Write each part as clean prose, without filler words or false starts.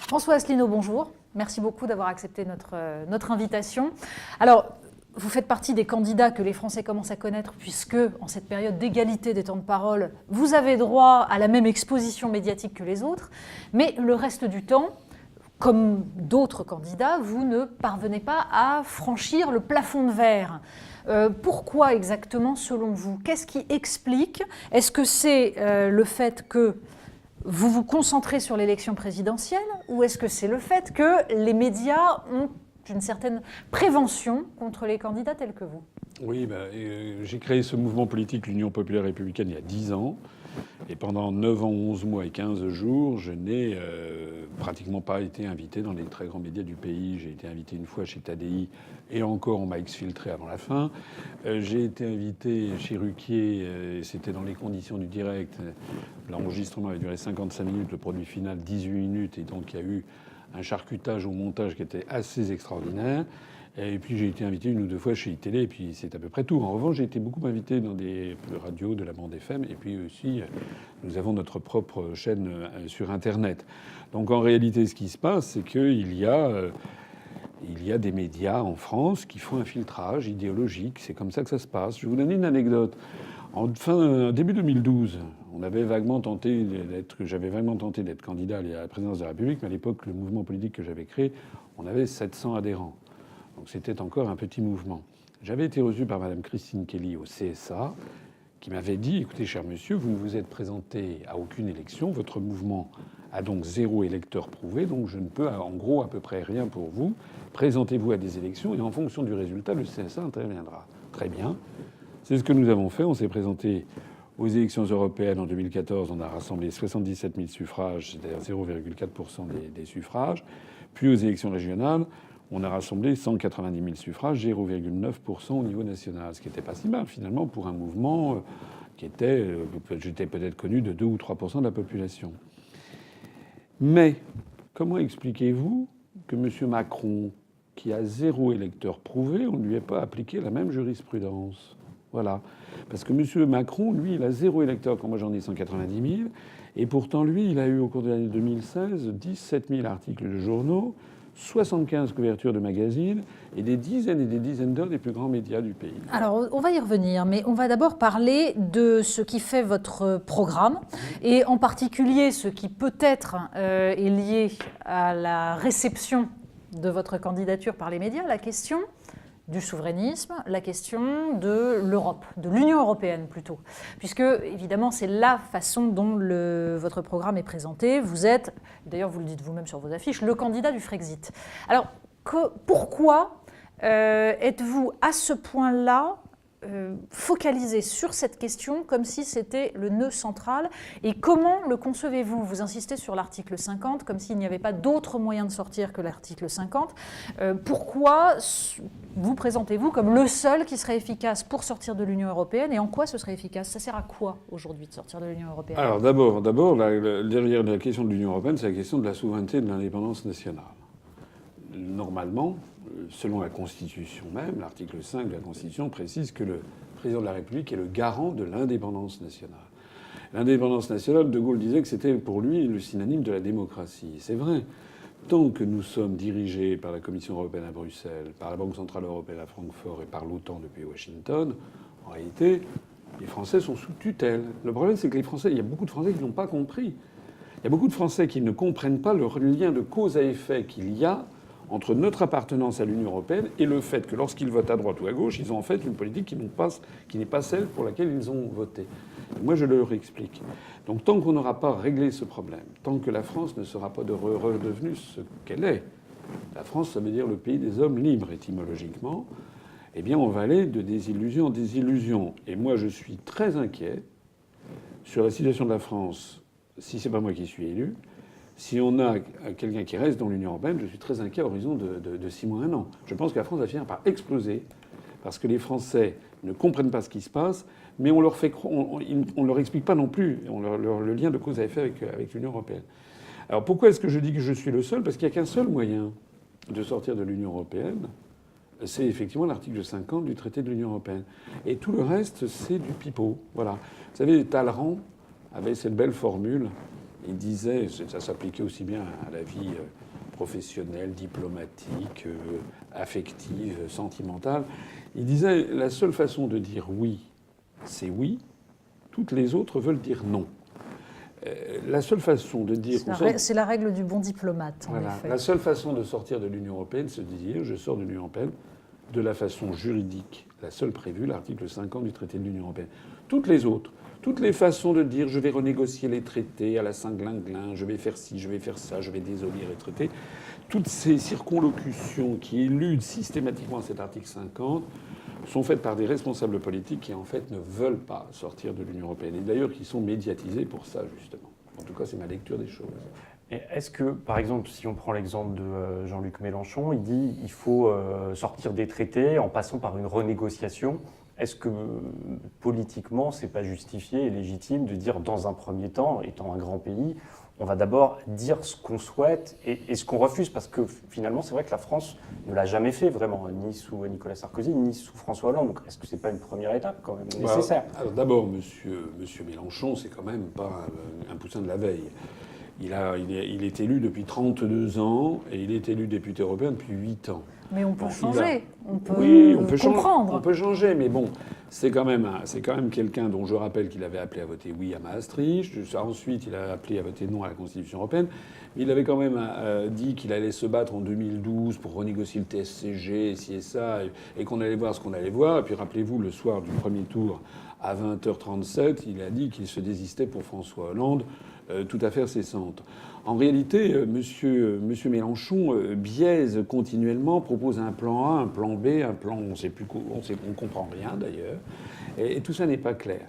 François Asselineau, bonjour. Merci beaucoup d'avoir accepté notre invitation. Alors, vous faites partie des candidats que les Français commencent à connaître puisque, en cette période d'égalité des temps de parole, vous avez droit à la même exposition médiatique que les autres. Mais le reste du temps, comme d'autres candidats, vous ne parvenez pas à franchir le plafond de verre. Pourquoi exactement, selon vous? Qu'est-ce qui explique? Est-ce que c'est le fait que vous vous concentrez sur l'élection présidentielle ou est-ce que c'est le fait que les médias ont une certaine prévention contre les candidats tels que vous? Oui, j'ai créé ce mouvement politique, l'Union populaire républicaine, il y a 10 ans. Et pendant 9 ans, 11 mois et 15 jours, je n'ai pratiquement pas été invité dans les très grands médias du pays. J'ai été invité une fois chez TADI et encore on m'a exfiltré avant la fin. J'ai été invité chez Ruquier, c'était dans les conditions du direct. L'enregistrement avait duré 55 minutes, le produit final 18 minutes. Et donc il y a eu un charcutage au montage qui était assez extraordinaire. Et puis j'ai été invité une ou deux fois chez iTélé, et puis c'est à peu près tout. En revanche, j'ai été beaucoup invité dans des radios de la bande FM, et puis aussi, nous avons notre propre chaîne sur Internet. Donc en réalité, ce qui se passe, c'est qu'il y a des médias en France qui font un filtrage idéologique. C'est comme ça que ça se passe. Je vais vous donner une anecdote. Début 2012, j'avais vaguement tenté d'être candidat à la présidence de la République, mais à l'époque, le mouvement politique que j'avais créé, on avait 700 adhérents. Donc c'était encore un petit mouvement. J'avais été reçu par Madame Christine Kelly au CSA, qui m'avait dit « Écoutez, cher monsieur, vous ne vous êtes présenté à aucune élection. Votre mouvement a donc 0 électeur prouvé, donc je ne peux en gros à peu près rien pour vous. Présentez-vous à des élections et en fonction du résultat, le CSA interviendra. » Très bien. C'est ce que nous avons fait. On s'est présenté aux élections européennes en 2014. On a rassemblé 77 000 suffrages, c'est-à-dire 0,4% des suffrages. Puis aux élections régionales, on a rassemblé 190 000 suffrages, 0,9% au niveau national, ce qui n'était pas si mal finalement pour un mouvement qui était, j'étais peut-être connu de 2 ou 3% de la population. Mais comment expliquez-vous que M. Macron, qui a 0 électeur prouvé, on ne lui ait pas appliqué la même jurisprudence? Voilà. Parce que M. Macron, lui, il a 0 électeur quand moi j'en ai 190 000. Et pourtant, lui, il a eu au cours de l'année 2016 17 000 articles de journaux, 75 couvertures de magazines et des dizaines d'heures des plus grands médias du pays. Alors, on va y revenir, mais on va d'abord parler de ce qui fait votre programme, et en particulier ce qui peut-être est lié à la réception de votre candidature par les médias, la question du souverainisme, la question de l'Europe, de l'Union européenne plutôt. Puisque, évidemment, c'est la façon dont votre programme est présenté. Vous êtes, d'ailleurs vous le dites vous-même sur vos affiches, le candidat du Frexit. Alors, pourquoi êtes-vous à ce point-là focalisé sur cette question comme si c'était le nœud central? Et comment le concevez-vous? Vous insistez sur l'article 50 comme s'il n'y avait pas d'autre moyen de sortir que l'article 50. Pourquoi vous présentez-vous comme le seul qui serait efficace pour sortir de l'Union européenne, et en quoi ce serait efficace? Ça sert à quoi aujourd'hui de sortir de l'Union européenne? Alors d'abord, derrière la question de l'Union européenne, c'est la question de la souveraineté et de l'indépendance nationale. Normalement, selon la Constitution même, l'article 5 de la Constitution précise que le président de la République est le garant de l'indépendance nationale. L'indépendance nationale, De Gaulle disait que c'était pour lui le synonyme de la démocratie. C'est vrai. Tant que nous sommes dirigés par la Commission européenne à Bruxelles, par la Banque centrale européenne à Francfort et par l'OTAN depuis Washington, en réalité, les Français sont sous tutelle. Le problème, c'est que les Français, il y a beaucoup de Français qui n'ont pas compris. Il y a beaucoup de Français qui ne comprennent pas le lien de cause à effet qu'il y a entre notre appartenance à l'Union européenne et le fait que lorsqu'ils votent à droite ou à gauche, ils ont en fait une politique qui n'est pas celle pour laquelle ils ont voté. Et moi, je leur explique. Donc tant qu'on n'aura pas réglé ce problème, tant que la France ne sera pas redevenue ce qu'elle est, la France, ça veut dire le pays des hommes libres étymologiquement, eh bien on va aller de désillusion en désillusion. Et moi, je suis très inquiet sur la situation de la France, si c'est pas moi qui suis élu. Si on a quelqu'un qui reste dans l'Union européenne, je suis très inquiet à l'horizon de 6 mois, 1 an. Je pense que la France va finir par exploser parce que les Français ne comprennent pas ce qui se passe, mais on leur explique pas non plus le lien de cause à effet avec l'Union européenne. Alors pourquoi est-ce que je dis que je suis le seul? Parce qu'il n'y a qu'un seul moyen de sortir de l'Union européenne, c'est effectivement l'article 50 du traité de l'Union européenne. Et tout le reste, c'est du pipeau. Voilà. Vous savez, Talleyrand avait cette belle formule Il disait, ça s'appliquait aussi bien à la vie professionnelle, diplomatique, affective, sentimentale. Il disait la seule façon de dire oui, c'est oui. Toutes les autres veulent dire non. La seule façon de dire... C'est la règle du bon diplomate, en effet. La seule façon de sortir de l'Union européenne, c'est de dire je sors de l'Union européenne de la façon juridique, la seule prévue, l'article 50 du traité de l'Union européenne. Toutes les autres, toutes les façons de dire je vais renégocier les traités à la Saint-Glinglin, je vais faire ci, je vais faire ça, je vais désolir les traités, toutes ces circonlocutions qui éludent systématiquement cet article 50 sont faites par des responsables politiques qui, en fait, ne veulent pas sortir de l'Union européenne. Et d'ailleurs, qui sont médiatisés pour ça, justement. En tout cas, c'est ma lecture des choses. Et est-ce que, par exemple, si on prend l'exemple de Jean-Luc Mélenchon, il dit qu'il faut sortir des traités en passant par une renégociation. Est-ce que, politiquement, c'est pas justifié et légitime de dire, dans un premier temps, étant un grand pays, on va d'abord dire ce qu'on souhaite et ce qu'on refuse, parce que finalement, c'est vrai que la France ne l'a jamais fait vraiment, ni sous Nicolas Sarkozy, ni sous François Hollande. Donc, est-ce que c'est pas une première étape quand même nécessaire ? Alors d'abord, monsieur Mélenchon, c'est quand même pas un poussin de la veille. Il est élu depuis 32 ans et il est élu député européen depuis 8 ans. Mais on peut changer, on peut comprendre. On peut changer, mais bon, c'est quand même quelqu'un dont je rappelle qu'il avait appelé à voter oui à Maastricht. Ensuite, il a appelé à voter non à la Constitution européenne. Mais il avait quand même dit qu'il allait se battre en 2012 pour renégocier le TSCG, ci et ça, et qu'on allait voir ce qu'on allait voir. Et puis rappelez-vous, le soir du premier tour, à 20h37, il a dit qu'il se désistait pour François Hollande, tout à fait cessante. En réalité, monsieur Mélenchon biaise continuellement, propose un plan A, un plan B, un plan... On comprend rien d'ailleurs. Et tout ça n'est pas clair.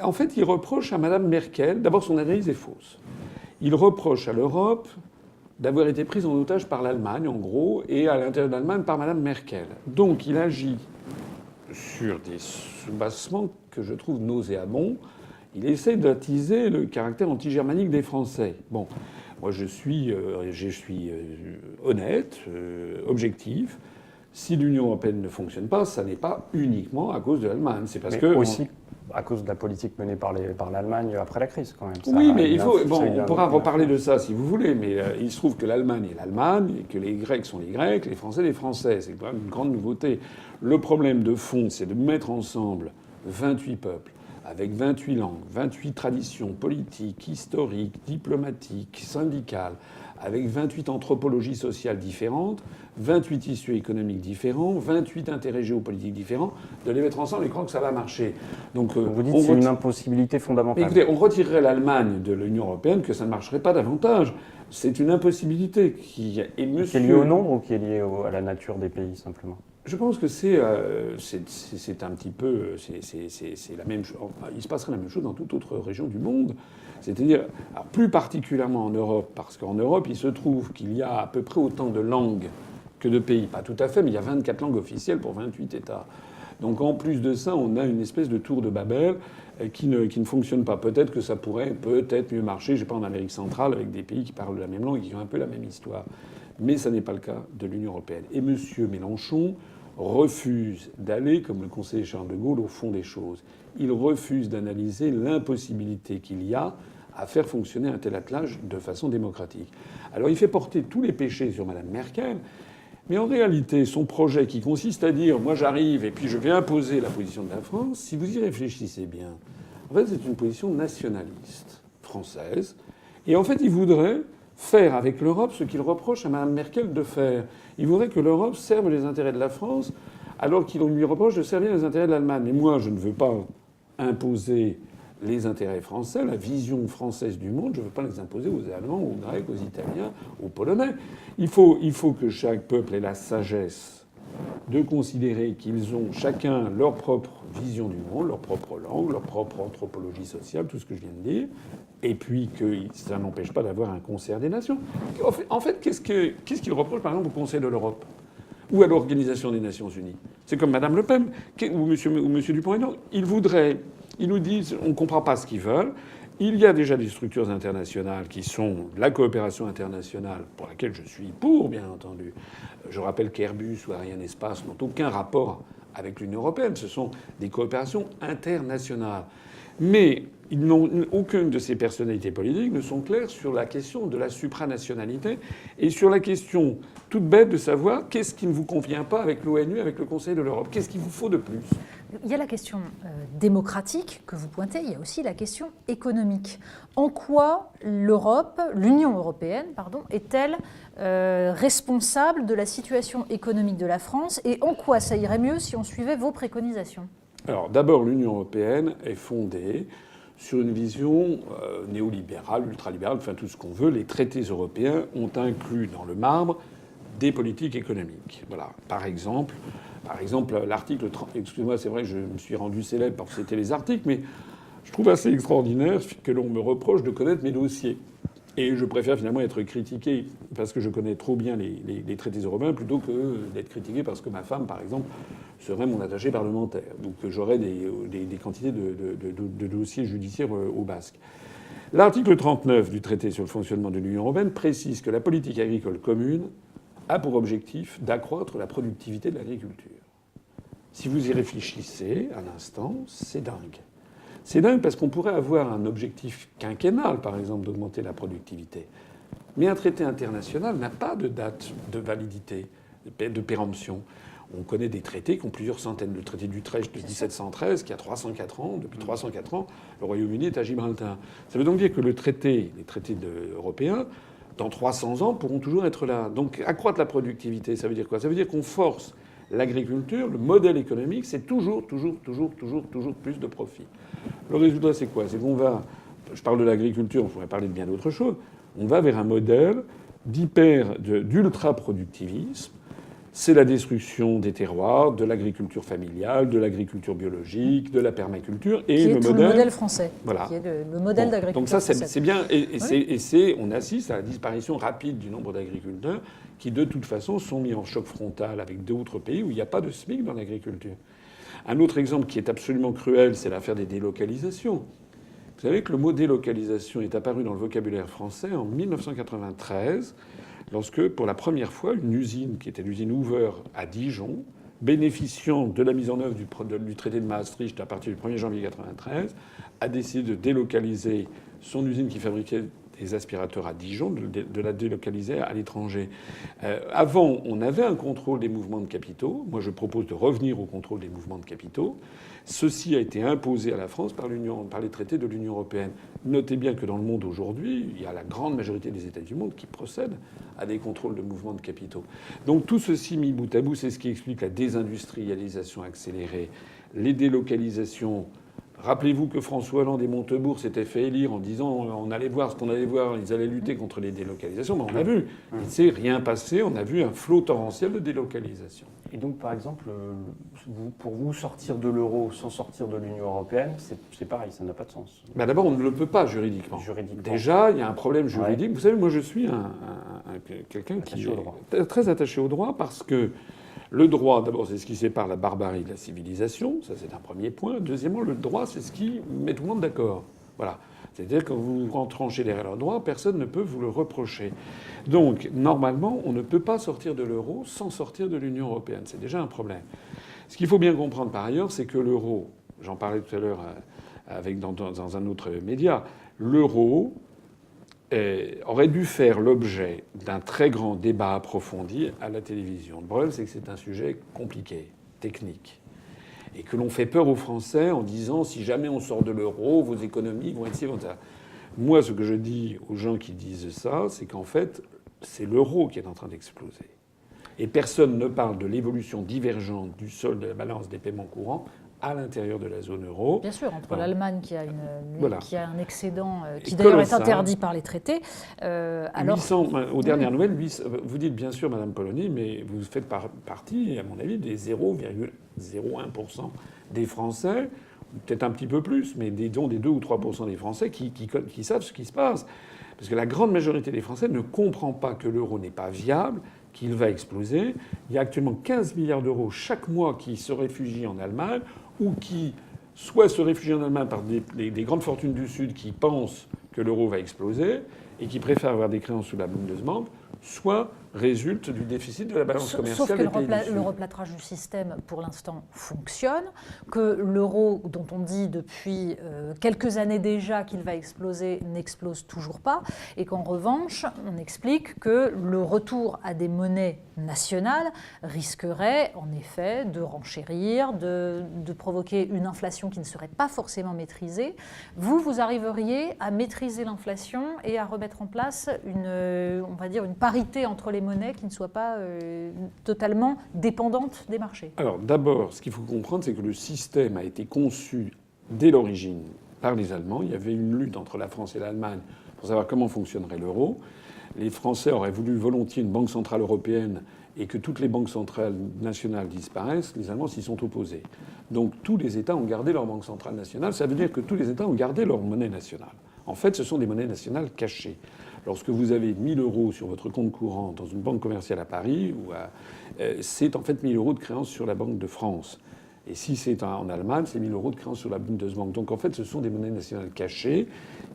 En fait, il reproche à Mme Merkel... D'abord, son analyse est fausse. Il reproche à l'Europe d'avoir été prise en otage par l'Allemagne, en gros, et à l'intérieur de l'Allemagne par Mme Merkel. Donc il agit sur des soubassements que je trouve nauséabonds. Il essaie d'attiser le caractère anti-germanique des Français. Bon, moi je suis honnête, objectif. Si l'Union européenne ne fonctionne pas, ça n'est pas uniquement à cause de l'Allemagne. C'est parce que aussi à cause de la politique menée par l'Allemagne après la crise, quand même. Oui, mais il faut. Bon, on pourra reparler de ça si vous voulez, mais il se trouve que l'Allemagne est l'Allemagne et que les Grecs sont les Grecs, les Français les Français. C'est quand même une grande nouveauté. Le problème de fond, c'est de mettre ensemble 28 peuples avec 28 langues, 28 traditions politiques, historiques, diplomatiques, syndicales, avec 28 anthropologies sociales différentes, 28 tissus économiques différents, 28 intérêts géopolitiques différents, de les mettre ensemble et croire que ça va marcher. Donc, vous dites que c'est une impossibilité fondamentale. Mais écoutez, on retirerait l'Allemagne de l'Union européenne, que ça ne marcherait pas davantage. C'est une impossibilité qui est... Qui est liée au nombre ou qui est liée à la nature des pays, simplement ? Je pense que c'est un petit peu... C'est la même chose. Il se passerait la même chose dans toute autre région du monde. C'est-à-dire, plus particulièrement en Europe, parce qu'en Europe, il se trouve qu'il y a à peu près autant de langues que de pays. Pas tout à fait, mais il y a 24 langues officielles pour 28 États. Donc en plus de ça, on a une espèce de tour de Babel qui ne fonctionne pas. Peut-être que ça pourrait peut-être mieux marcher, je sais pas, en Amérique centrale, avec des pays qui parlent la même langue et qui ont un peu la même histoire. Mais ça n'est pas le cas de l'Union européenne. Et M. Mélenchon refuse d'aller, comme le conseiller Charles de Gaulle, au fond des choses. Il refuse d'analyser l'impossibilité qu'il y a à faire fonctionner un tel attelage de façon démocratique. Alors il fait porter tous les péchés sur Mme Merkel, mais en réalité, son projet qui consiste à dire « moi j'arrive et puis je vais imposer la position de la France », si vous y réfléchissez bien, en fait c'est une position nationaliste française. Et en fait il voudrait faire avec l'Europe ce qu'il reproche à Mme Merkel de faire. Il voudrait que l'Europe serve les intérêts de la France alors qu'il lui reproche de servir les intérêts de l'Allemagne. Mais moi je ne veux pas imposer les intérêts français, la vision française du monde, je ne veux pas les imposer aux Allemands, aux Grecs, aux Italiens, aux Polonais. Il faut que chaque peuple ait la sagesse de considérer qu'ils ont chacun leur propre vision du monde, leur propre langue, leur propre anthropologie sociale, tout ce que je viens de dire, et puis que ça n'empêche pas d'avoir un concert des nations. En fait, qu'est-ce qu'il reproche, par exemple, au Conseil de l'Europe ou à l'Organisation des Nations Unies? C'est comme Mme Le Pen ou M. Dupont-Aignan. Ils nous disent on ne comprend pas ce qu'ils veulent. Il y a déjà des structures internationales qui sont la coopération internationale, pour laquelle je suis pour, bien entendu. Je rappelle qu'Airbus ou Arianespace n'ont aucun rapport avec l'Union européenne. Ce sont des coopérations internationales. Mais Aucune de ces personnalités politiques ne sont claires sur la question de la supranationalité et sur la question toute bête de savoir qu'est-ce qui ne vous convient pas avec l'ONU, avec le Conseil de l'Europe. Qu'est-ce qu'il vous faut de plus ? Il y a la question démocratique que vous pointez, il y a aussi la question économique. En quoi l'Union européenne, est-elle responsable de la situation économique de la France et en quoi ça irait mieux si on suivait vos préconisations ? Alors d'abord, l'Union européenne est fondée sur une vision néolibérale, ultralibérale, enfin tout ce qu'on veut. Les traités européens ont inclus dans le marbre des politiques économiques. Voilà. Par exemple, l'article 30... Excusez-moi, c'est vrai que je me suis rendu célèbre parce que c'était les articles, mais je trouve assez extraordinaire que l'on me reproche de connaître mes dossiers. Et je préfère finalement être critiqué parce que je connais trop bien les traités européens plutôt que d'être critiqué parce que ma femme, par exemple, serait mon attaché parlementaire. Donc j'aurais des quantités de dossiers judiciaires au basque. L'article 39 du traité sur le fonctionnement de l'Union européenne précise que la politique agricole commune a pour objectif d'accroître la productivité de l'agriculture. Si vous y réfléchissez un instant, c'est dingue. C'est dingue parce qu'on pourrait avoir un objectif quinquennal, par exemple, d'augmenter la productivité. Mais un traité international n'a pas de date de validité, de péremption. On connaît des traités qui ont plusieurs centaines. Le traité d'Utrecht de 1713, qui a 304 ans. Depuis 304 ans, le Royaume-Uni est à Gibraltar. Ça veut donc dire que les traités européens, dans 300 ans, pourront toujours être là. Donc accroître la productivité, ça veut dire quoi ? Ça veut dire qu'on force l'agriculture, le modèle économique, c'est toujours plus de profit. Le résultat, c'est quoi ? C'est qu'on va... Je parle de l'agriculture, on pourrait parler de bien d'autres choses. On va vers un modèle d'ultra-productivisme. C'est la destruction des terroirs, de l'agriculture familiale, de l'agriculture biologique, de la permaculture. Et qui est le modèle français. Voilà. Qui est le modèle d'agriculture donc ça, française. c'est bien. On assiste à la disparition rapide du nombre d'agriculteurs qui, de toute façon, sont mis en choc frontal avec d'autres pays où il n'y a pas de SMIC dans l'agriculture. Un autre exemple qui est absolument cruel, c'est l'affaire des délocalisations. Vous savez que le mot délocalisation est apparu dans le vocabulaire français en 1993, lorsque, pour la première fois, une usine, qui était l'usine Hoover à Dijon, bénéficiant de la mise en œuvre du traité de Maastricht à partir du 1er janvier 1993, a décidé de délocaliser son usine qui fabriquait des aspirateurs à Dijon, de la délocaliser à l'étranger. Avant, on avait un contrôle des mouvements de capitaux. Moi, je propose de revenir au contrôle des mouvements de capitaux. Ceci a été imposé à la France par les traités de l'Union européenne. Notez bien que dans le monde aujourd'hui, il y a la grande majorité des États du monde qui procèdent à des contrôles de mouvements de capitaux. Donc tout ceci mis bout à bout, c'est ce qui explique la désindustrialisation accélérée, les délocalisations. Rappelez-vous que François Hollande et Montebourg s'étaient fait élire en disant on allait voir ce qu'on allait voir, ils allaient lutter contre les délocalisations. Mais on a vu, il ne s'est rien passé, on a vu un flot torrentiel de délocalisation. Et donc, par exemple, pour vous, sortir de l'euro sans sortir de l'Union européenne, c'est pareil, ça n'a pas de sens. Ben d'abord, on ne le peut pas juridiquement. Déjà, il y a un problème juridique. Ouais. Vous savez, moi, je suis quelqu'un qui est très attaché au droit parce que le droit, d'abord, c'est ce qui sépare la barbarie de la civilisation. Ça, c'est un premier point. Deuxièmement, le droit, c'est ce qui met tout le monde d'accord. Voilà. C'est-à-dire que quand vous rentranchez derrière le droit, personne ne peut vous le reprocher. Donc, normalement, on ne peut pas sortir de l'euro sans sortir de l'Union européenne. C'est déjà un problème. Ce qu'il faut bien comprendre par ailleurs, c'est que l'euro, j'en parlais tout à l'heure dans un autre média, l'euro aurait dû faire l'objet d'un très grand débat approfondi à la télévision. Le problème, c'est que c'est un sujet compliqué, technique. Et que l'on fait peur aux Français en disant si jamais on sort de l'euro, vos économies vont être si... Moi, ce que je dis aux gens qui disent ça, c'est qu'en fait, c'est l'euro qui est en train d'exploser. Et personne ne parle de l'évolution divergente du solde de la balance des paiements courants à l'intérieur de la zone euro. Bien sûr, entre l'Allemagne qui a un excédent qui et d'ailleurs est interdit par les traités. Alors, 800, aux dernières nouvelles, vous dites bien sûr, Madame Polony, mais vous faites partie, à mon avis, des 0,01% des Français, peut-être un petit peu plus, mais dont des 2 ou 3% des Français qui savent ce qui se passe. Parce que la grande majorité des Français ne comprend pas que l'euro n'est pas viable, qu'il va exploser. Il y a actuellement 15 milliards d'euros chaque mois qui se réfugient en Allemagne ou qui soit se réfugient en Allemagne par des grandes fortunes du Sud qui pensent que l'euro va exploser et qui préfèrent avoir des créances sous la Bundesbank, soit résulte du déficit de la balance commerciale Sauf que des pays du Sud. le replâtrage du système, pour l'instant, fonctionne, que l'euro, dont on dit depuis quelques années déjà qu'il va exploser, n'explose toujours pas, et qu'en revanche, on explique que le retour à des monnaies nationales risquerait, en effet, de renchérir, de provoquer une inflation qui ne serait pas forcément maîtrisée. Vous arriveriez à maîtriser l'inflation et à remettre en place on va dire, une parité entre les monnaies qui ne soit pas totalement dépendante des marchés. Alors d'abord, ce qu'il faut comprendre, c'est que le système a été conçu dès l'origine par les Allemands. Il y avait une lutte entre la France et l'Allemagne pour savoir comment fonctionnerait l'euro. Les Français auraient voulu volontiers une banque centrale européenne et que toutes les banques centrales nationales disparaissent. Les Allemands s'y sont opposés. Donc tous les États ont gardé leur banque centrale nationale. Ça veut dire que tous les États ont gardé leur monnaie nationale. En fait, ce sont des monnaies nationales cachées. Lorsque vous avez 1 000 € sur votre compte courant dans une banque commerciale à Paris, c'est en fait 1 000 € de créances sur la Banque de France. Et si c'est en Allemagne, c'est 1 000 € de créances sur la Bundesbank. Donc en fait, ce sont des monnaies nationales cachées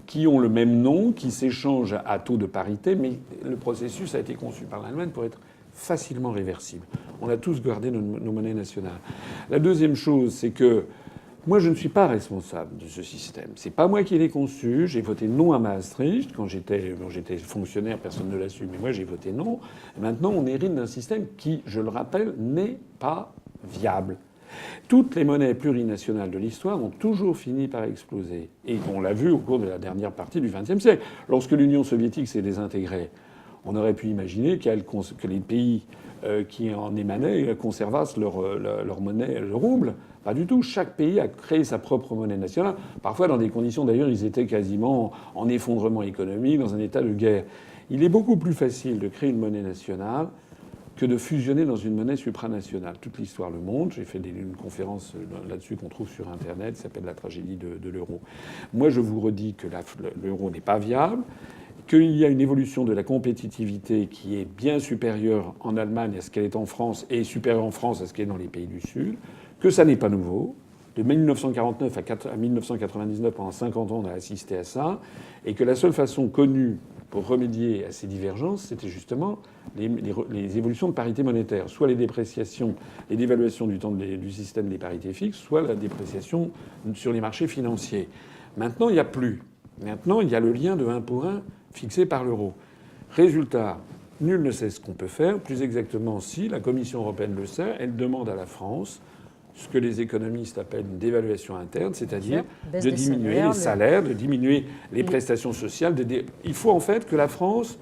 qui ont le même nom, qui s'échangent à taux de parité, mais le processus a été conçu par l'Allemagne pour être facilement réversible. On a tous gardé nos monnaies nationales. La deuxième chose, c'est que moi, je ne suis pas responsable de ce système. C'est pas moi qui l'ai conçu. J'ai voté non à Maastricht. Quand j'étais fonctionnaire, personne ne l'a su, mais moi, j'ai voté non. Et maintenant, on hérite d'un système qui, je le rappelle, n'est pas viable. Toutes les monnaies plurinationales de l'histoire ont toujours fini par exploser. Et on l'a vu au cours de la dernière partie du XXe siècle. Lorsque l'Union soviétique s'est désintégrée, on aurait pu imaginer que les pays qui en émanaient conservassent leur monnaie, le rouble. Pas du tout. Chaque pays a créé sa propre monnaie nationale. Parfois, dans des conditions, d'ailleurs, ils étaient quasiment en effondrement économique, dans un état de guerre. Il est beaucoup plus facile de créer une monnaie nationale que de fusionner dans une monnaie supranationale. Toute l'histoire le montre. J'ai fait une conférence là-dessus qu'on trouve sur Internet, qui s'appelle La tragédie de l'euro. Moi, je vous redis que l'euro n'est pas viable, qu'il y a une évolution de la compétitivité qui est bien supérieure en Allemagne à ce qu'elle est en France et supérieure en France à ce qu'elle est dans les pays du Sud, que ça n'est pas nouveau. De 1949 à 1999, pendant 50 ans, on a assisté à ça, et que la seule façon connue pour remédier à ces divergences, c'était justement les évolutions de parité monétaire, soit les dépréciations et l'évaluation du système des parités fixes, soit la dépréciation sur les marchés financiers. Maintenant, il n'y a plus. Maintenant, il y a le lien de 1 pour 1 fixé par l'euro. Résultat, nul ne sait ce qu'on peut faire. Plus exactement, si la Commission européenne le sait, elle demande à la France ce que les économistes appellent une dévaluation interne, c'est-à-dire de diminuer les salaires, de diminuer les prestations sociales. Il faut en fait que la France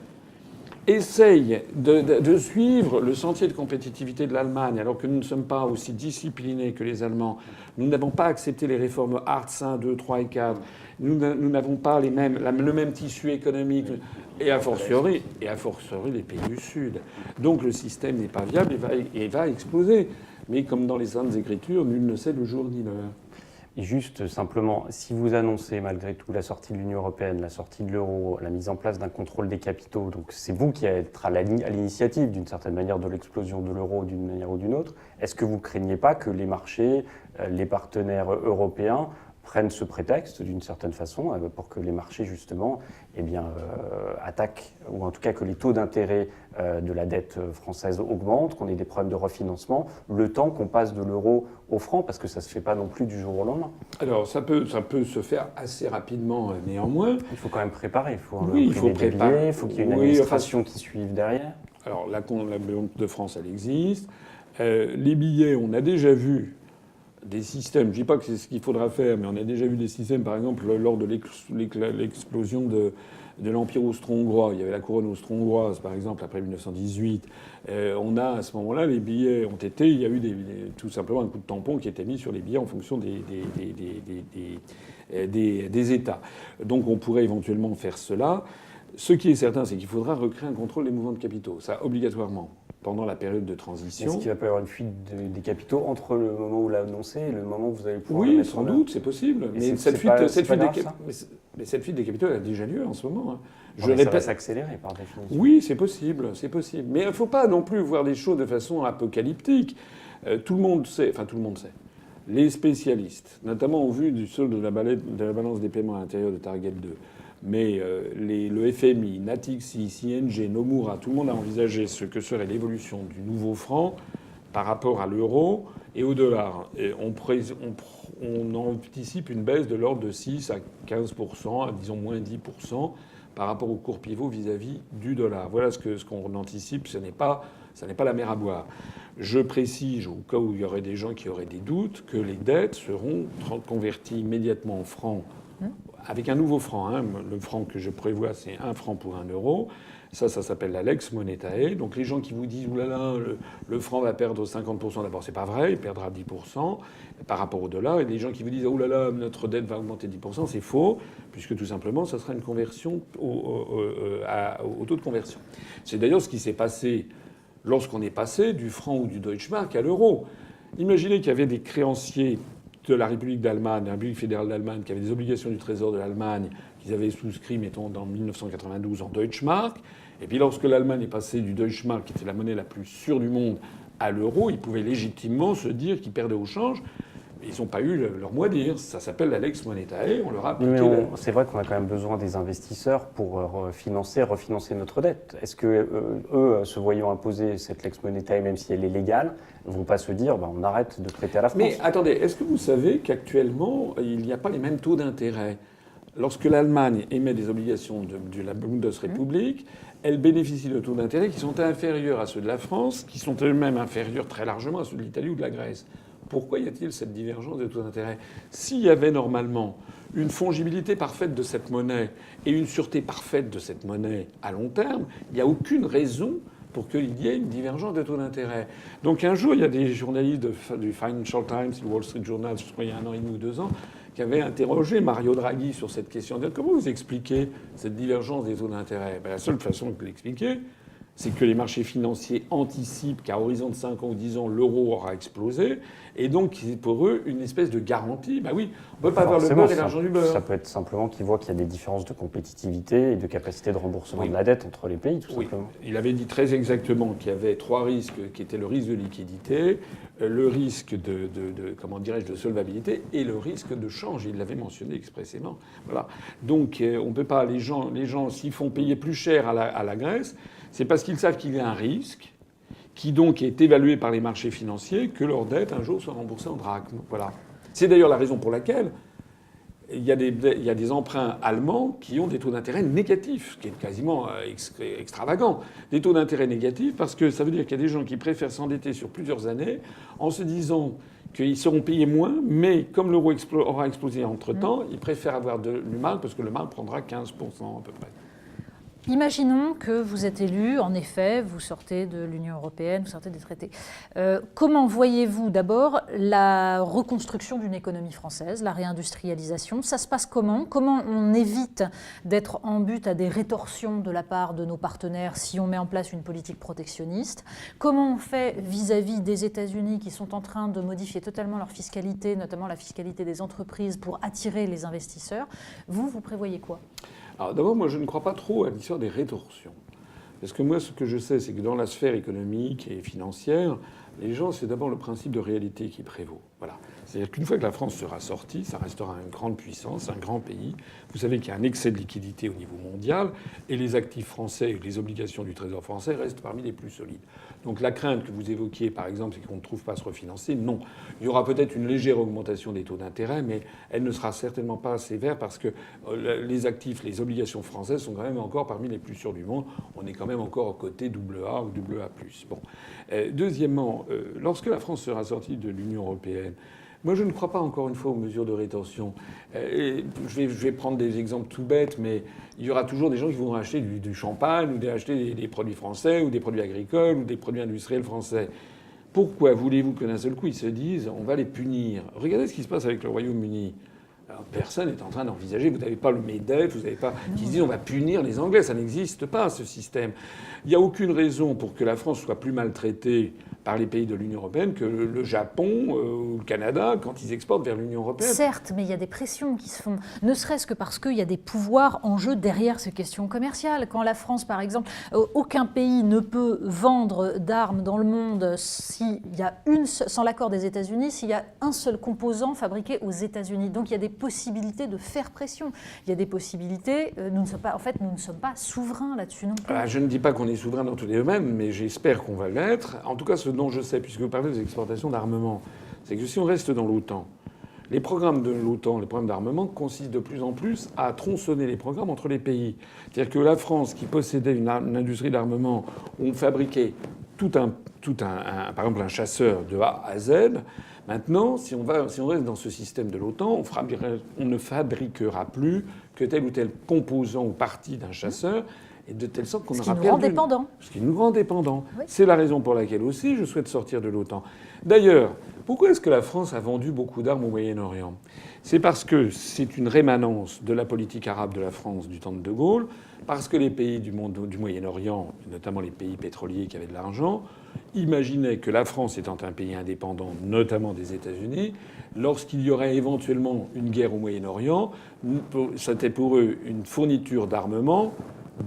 essaye de suivre le sentier de compétitivité de l'Allemagne, alors que nous ne sommes pas aussi disciplinés que les Allemands. Nous n'avons pas accepté les réformes Hartz 1, 2, 3 et 4. Nous n'avons pas le même tissu économique, et a fortiori les pays du Sud. Donc le système n'est pas viable et va exploser. Mais comme dans les Saintes Écritures, nul ne sait le jour ni l'heure. Et juste simplement, si vous annoncez malgré tout la sortie de l'Union européenne, la sortie de l'euro, la mise en place d'un contrôle des capitaux, donc c'est vous qui êtes à l'initiative d'une certaine manière de l'explosion de l'euro d'une manière ou d'une autre, est-ce que vous ne craignez pas que les marchés, les partenaires européens prennent ce prétexte d'une certaine façon pour que les marchés justement attaquent, ou en tout cas que les taux d'intérêt de la dette française augmentent, qu'on ait des problèmes de refinancement, le temps qu'on passe de l'euro au franc, parce que ça ne se fait pas non plus du jour au lendemain. Alors ça peut se faire assez rapidement néanmoins. Il faut quand même préparer, il faut préparer, il faut qu'il y ait une administration qui suive derrière. Alors la Banque de France, elle existe. Les billets, on a déjà vu des systèmes, je ne dis pas que c'est ce qu'il faudra faire, mais on a déjà vu des systèmes, par exemple, lors de l'explosion de l'Empire austro-hongrois. Il y avait la couronne austro-hongroise, par exemple, après 1918. On a, à ce moment-là, les billets ont été... Il y a eu tout simplement un coup de tampon qui était mis sur les billets en fonction des États. Donc on pourrait éventuellement faire cela. Ce qui est certain, c'est qu'il faudra recréer un contrôle des mouvements de capitaux. Ça, obligatoirement, pendant la période de transition. Est-ce qu'il va pas y avoir une fuite des capitaux entre le moment où vous l'annoncez et le moment où vous allez pouvoir le mettre mettre en œuvre ? Oui, sans doute, c'est possible. Mais cette fuite des capitaux, elle a déjà lieu en ce moment. Je répète, ça va s'accélérer, par définition. Oui, c'est possible, c'est possible. Mais il ne faut pas non plus voir les choses de façon apocalyptique. Tout le monde sait. Les spécialistes, notamment au vu du solde de la balance des paiements à l'intérieur de Target 2, Mais le FMI, Natixis, ING, Nomura, tout le monde a envisagé ce que serait l'évolution du nouveau franc par rapport à l'euro et au dollar. Et on anticipe une baisse de l'ordre de 6 à 15%, à disons moins 10%, par rapport au cours pivot vis-à-vis du dollar. Voilà ce qu'on anticipe. Ça n'est pas la mer à boire. Je précise, au cas où il y aurait des gens qui auraient des doutes, que les dettes seront converties immédiatement en francs, avec un nouveau franc. Hein. Le franc que je prévois, c'est 1 franc pour 1 euro. Ça s'appelle la Lex Monetae. Donc les gens qui vous disent « oulala, le franc va perdre 50%, d'abord c'est pas vrai, il perdra 10% par rapport au dollar. Et les gens qui vous disent « oulala, notre dette va augmenter 10%, c'est faux, puisque tout simplement, ça sera une conversion au taux de conversion. C'est d'ailleurs ce qui s'est passé lorsqu'on est passé du franc ou du Deutschmark à l'euro. Imaginez qu'il y avait des créanciers de la République d'Allemagne, de la République fédérale d'Allemagne, qui avaient des obligations du Trésor de l'Allemagne, qu'ils avaient souscrit, mettons, dans 1992 en Deutschmark. Et puis lorsque l'Allemagne est passée du Deutschmark, qui était la monnaie la plus sûre du monde, à l'euro, ils pouvaient légitimement se dire qu'ils perdaient au change. Ils n'ont pas eu leur mot à dire. Ça s'appelle la Lex Monetae. On leur a appliqué. C'est vrai qu'on a quand même besoin des investisseurs pour refinancer notre dette. Est-ce que eux, se voyant imposer cette Lex Monetae, même si elle est légale, ne vont pas se dire on arrête de prêter à la France? Mais attendez, est-ce que vous savez qu'actuellement, il n'y a pas les mêmes taux d'intérêt? Lorsque l'Allemagne émet des obligations de la Bundesrepublik, elle bénéficie de taux d'intérêt qui sont inférieurs à ceux de la France, qui sont eux-mêmes inférieurs très largement à ceux de l'Italie ou de la Grèce. Pourquoi y a-t-il cette divergence de taux d'intérêt? S'il y avait normalement une fongibilité parfaite de cette monnaie et une sûreté parfaite de cette monnaie à long terme, il n'y a aucune raison pour qu'il y ait une divergence de taux d'intérêt. Donc un jour, il y a des journalistes du Financial Times, du Wall Street Journal, je crois il y a 1 an et demi ou 2 ans, qui avaient interrogé Mario Draghi sur cette question. Comment vous expliquez cette divergence des taux d'intérêt? La seule façon de l'expliquer, c'est que les marchés financiers anticipent qu'à horizon de 5 ans ou 10 ans, l'euro aura explosé. Et donc, c'est pour eux une espèce de garantie. Ben oui, on ne peut pas avoir le beurre et l'argent du beurre. Ça peut être simplement qu'ils voient qu'il y a des différences de compétitivité et de capacité de remboursement de la dette entre les pays, tout simplement. Il avait dit très exactement qu'il y avait 3 risques, qui étaient le risque de liquidité, le risque de solvabilité et le risque de change. Il l'avait mentionné expressément. Voilà. Donc, on ne peut pas... Les gens s'ils font payer plus cher à la Grèce, c'est parce qu'ils savent qu'il y a un risque qui donc est évalué par les marchés financiers que leur dette un jour soit remboursée en drachmes. Voilà. C'est d'ailleurs la raison pour laquelle il y a des emprunts allemands qui ont des taux d'intérêt négatifs, ce qui est quasiment extravagant. Des taux d'intérêt négatifs parce que ça veut dire qu'il y a des gens qui préfèrent s'endetter sur plusieurs années en se disant qu'ils seront payés moins, mais comme l'euro aura explosé entre-temps, ils préfèrent avoir du marque parce que le marque prendra 15% à peu près. Imaginons que vous êtes élu, en effet, vous sortez de l'Union européenne, vous sortez des traités. Comment voyez-vous d'abord la reconstruction d'une économie française, la réindustrialisation? Ça se passe comment? Comment on évite d'être en but à des rétorsions de la part de nos partenaires si on met en place une politique protectionniste? Comment on fait vis-à-vis des États-Unis qui sont en train de modifier totalement leur fiscalité, notamment la fiscalité des entreprises, pour attirer les investisseurs? Vous prévoyez quoi? Alors d'abord, moi, je ne crois pas trop à l'histoire des rétorsions. Parce que moi, ce que je sais, c'est que dans la sphère économique et financière, les gens, c'est d'abord le principe de réalité qui prévaut. Voilà. C'est-à-dire qu'une fois que la France sera sortie, ça restera une grande puissance, un grand pays. Vous savez qu'il y a un excès de liquidité au niveau mondial et les actifs français et les obligations du Trésor français restent parmi les plus solides. Donc la crainte que vous évoquiez, par exemple, c'est qu'on ne trouve pas à se refinancer. Non. Il y aura peut-être une légère augmentation des taux d'intérêt, mais elle ne sera certainement pas sévère parce que les actifs, les obligations françaises sont quand même encore parmi les plus sûrs du monde. On est quand même encore au côté AA ou AA+. Bon. Deuxièmement, lorsque la France sera sortie de l'Union européenne, moi, je ne crois pas, encore une fois, aux mesures de rétorsion. Je vais prendre des exemples tout bêtes, mais il y aura toujours des gens qui vont acheter du champagne ou acheter des produits français ou des produits agricoles ou des produits industriels français. Pourquoi voulez-vous que d'un seul coup, ils se disent on va les punir? Regardez ce qui se passe avec le Royaume-Uni. Alors, personne n'est en train d'envisager, vous n'avez pas le MEDEF, vous n'avez pas... qui se disent on va punir les Anglais. Ça n'existe pas, ce système. Il n'y a aucune raison pour que la France soit plus maltraitée par les pays de l'Union européenne que le Japon ou le Canada quand ils exportent vers l'Union européenne. Certes, mais il y a des pressions qui se font, ne serait-ce que parce qu'il y a des pouvoirs en jeu derrière ces questions commerciales. Quand la France, par exemple, aucun pays ne peut vendre d'armes dans le monde sans l'accord des États-Unis, s'il y a un seul composant fabriqué aux États-Unis. Donc il y a des possibilités de faire pression. Il y a des possibilités. Nous ne sommes pas souverains là-dessus non plus. Je ne dis pas qu'on est souverain dans tous les domaines, mais j'espère qu'on va l'être. En tout cas, ce dont je sais, puisque vous parlez des exportations d'armement, c'est que si on reste dans l'OTAN, les programmes de l'OTAN, les programmes d'armement, consistent de plus en plus à tronçonner les programmes entre les pays. C'est-à-dire que la France, qui possédait une industrie d'armement où on fabriquait par exemple un chasseur de A à Z, maintenant, si on reste dans ce système de l'OTAN, on ne fabriquera plus que tel ou tel composant ou partie d'un chasseur, et de telle sorte qu'on aura perdu... Ce qui nous rend dépendants. Ce qui nous rend dépendants. Oui. C'est la raison pour laquelle aussi je souhaite sortir de l'OTAN. D'ailleurs, pourquoi est-ce que la France a vendu beaucoup d'armes au Moyen-Orient ? C'est parce que c'est une rémanence de la politique arabe de la France du temps de De Gaulle, parce que les pays du Moyen-Orient, notamment les pays pétroliers qui avaient de l'argent, imaginaient que la France étant un pays indépendant, notamment des États-Unis, lorsqu'il y aurait éventuellement une guerre au Moyen-Orient, c'était pour eux une fourniture d'armement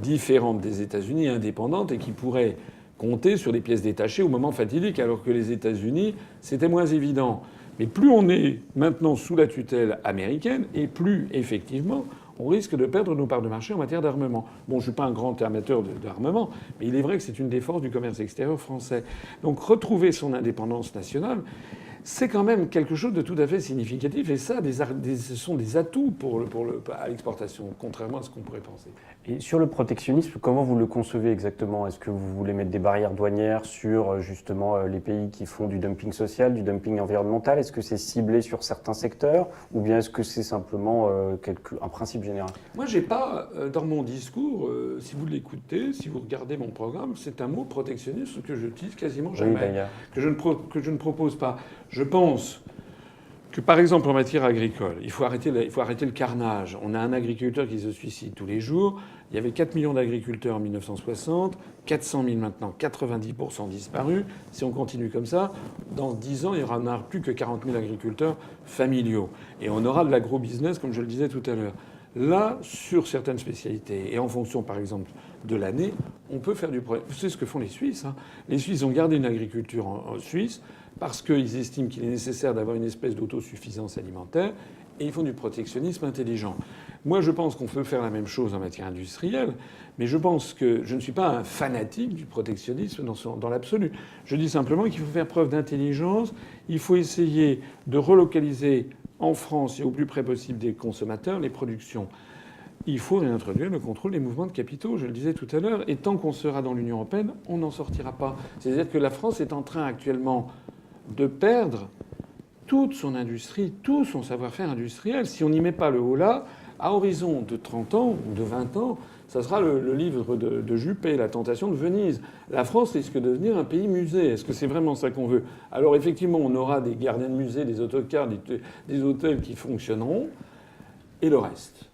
différente des États-Unis, indépendante, et qui pourrait compter sur des pièces détachées au moment fatidique, alors que les États-Unis, c'était moins évident. Mais plus on est maintenant sous la tutelle américaine, et plus, effectivement, on risque de perdre nos parts de marché en matière d'armement. Bon, je ne suis pas un grand amateur d'armement, mais il est vrai que c'est une des forces du commerce extérieur français. Donc retrouver son indépendance nationale, c'est quand même quelque chose de tout à fait significatif. Et ça, ce sont des atouts à l'exportation, contrairement à ce qu'on pourrait penser. Et sur le protectionnisme, comment vous le concevez exactement ? Est-ce que vous voulez mettre des barrières douanières sur justement les pays qui font du dumping social, du dumping environnemental ? Est-ce que c'est ciblé sur certains secteurs ? Ou bien est-ce que c'est simplement un principe général ? Moi, j'ai pas, dans mon discours, si vous l'écoutez, si vous regardez mon programme, c'est un mot protectionnisme que j'utilise quasiment jamais, oui, que je ne propose pas. Je pense que, par exemple, en matière agricole, il faut arrêter le carnage. On a un agriculteur qui se suicide tous les jours. Il y avait 4 millions d'agriculteurs en 1960, 400 000 maintenant, 90% disparus. Si on continue comme ça, dans 10 ans, il n'y aura plus que 40 000 agriculteurs familiaux. Et on aura de l'agro-business, comme je le disais tout à l'heure. Là, sur certaines spécialités, et en fonction, par exemple, de l'année, on peut faire du progrès. C'est ce que font les Suisses. Les Suisses ont gardé une agriculture en Suisse parce qu'ils estiment qu'il est nécessaire d'avoir une espèce d'autosuffisance alimentaire, et ils font du protectionnisme intelligent. Moi, je pense qu'on peut faire la même chose en matière industrielle, mais je pense que je ne suis pas un fanatique du protectionnisme dans l'absolu. Je dis simplement qu'il faut faire preuve d'intelligence, il faut essayer de relocaliser en France et au plus près possible des consommateurs les productions. Il faut réintroduire le contrôle des mouvements de capitaux, je le disais tout à l'heure, et tant qu'on sera dans l'Union européenne, on n'en sortira pas. C'est-à-dire que la France est en train actuellement de perdre toute son industrie, tout son savoir-faire industriel. Si on n'y met pas le haut là, à horizon de 30 ans ou de 20 ans, ça sera le livre de Juppé, La tentation de Venise. La France risque de devenir un pays musée. Est-ce que c'est vraiment ça qu'on veut ? Alors effectivement, on aura des gardiens de musée, des autocars, des hôtels qui fonctionneront, et le reste.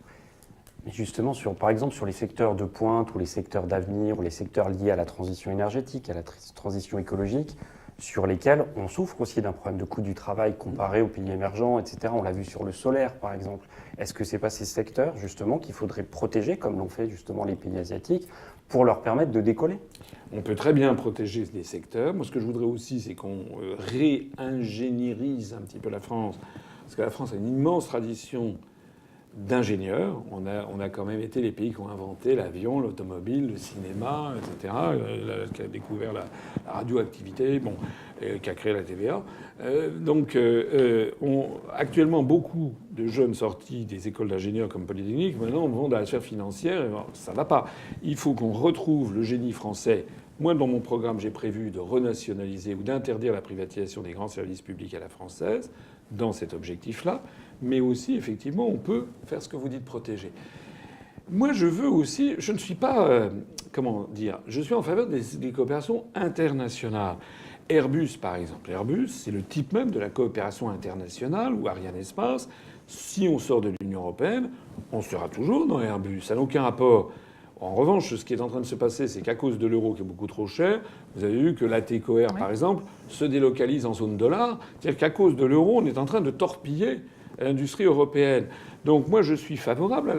Mais justement, par exemple, sur les secteurs de pointe ou les secteurs d'avenir ou les secteurs liés à la transition énergétique, à la transition écologique, sur lesquels on souffre aussi d'un problème de coût du travail comparé aux pays émergents, etc. On l'a vu sur le solaire, par exemple. Est-ce que ce n'est pas ces secteurs, justement, qu'il faudrait protéger, comme l'ont fait justement les pays asiatiques, pour leur permettre de décoller ? On peut très bien protéger des secteurs. Moi, ce que je voudrais aussi, c'est qu'on réingénierise un petit peu la France. Parce que la France a une immense tradition d'ingénieurs. On a quand même été les pays qui ont inventé l'avion, l'automobile, le cinéma, etc., qui a découvert la radioactivité, qui a créé la TVA. Actuellement, beaucoup de jeunes sortis des écoles d'ingénieurs comme Polytechnique, maintenant, vont dans la sphère financière. Et ça ne va pas. Il faut qu'on retrouve le génie français. Moi, dans mon programme, j'ai prévu de renationaliser ou d'interdire la privatisation des grands services publics à la française, dans cet objectif-là. Mais aussi, effectivement, on peut faire ce que vous dites, protéger. Moi, je veux aussi... Je ne suis pas... je suis en faveur des coopérations internationales. Airbus, par exemple. Airbus, c'est le type même de la coopération internationale, ou Ariane Espace. Si on sort de l'Union européenne, on sera toujours dans Airbus. Ça n'a aucun rapport. En revanche, ce qui est en train de se passer, c'est qu'à cause de l'euro qui est beaucoup trop cher, vous avez vu que l'ATCOR, par exemple, se délocalise en zone dollar. C'est-à-dire qu'à cause de l'euro, on est en train de torpiller l'industrie européenne. Donc moi, je suis favorable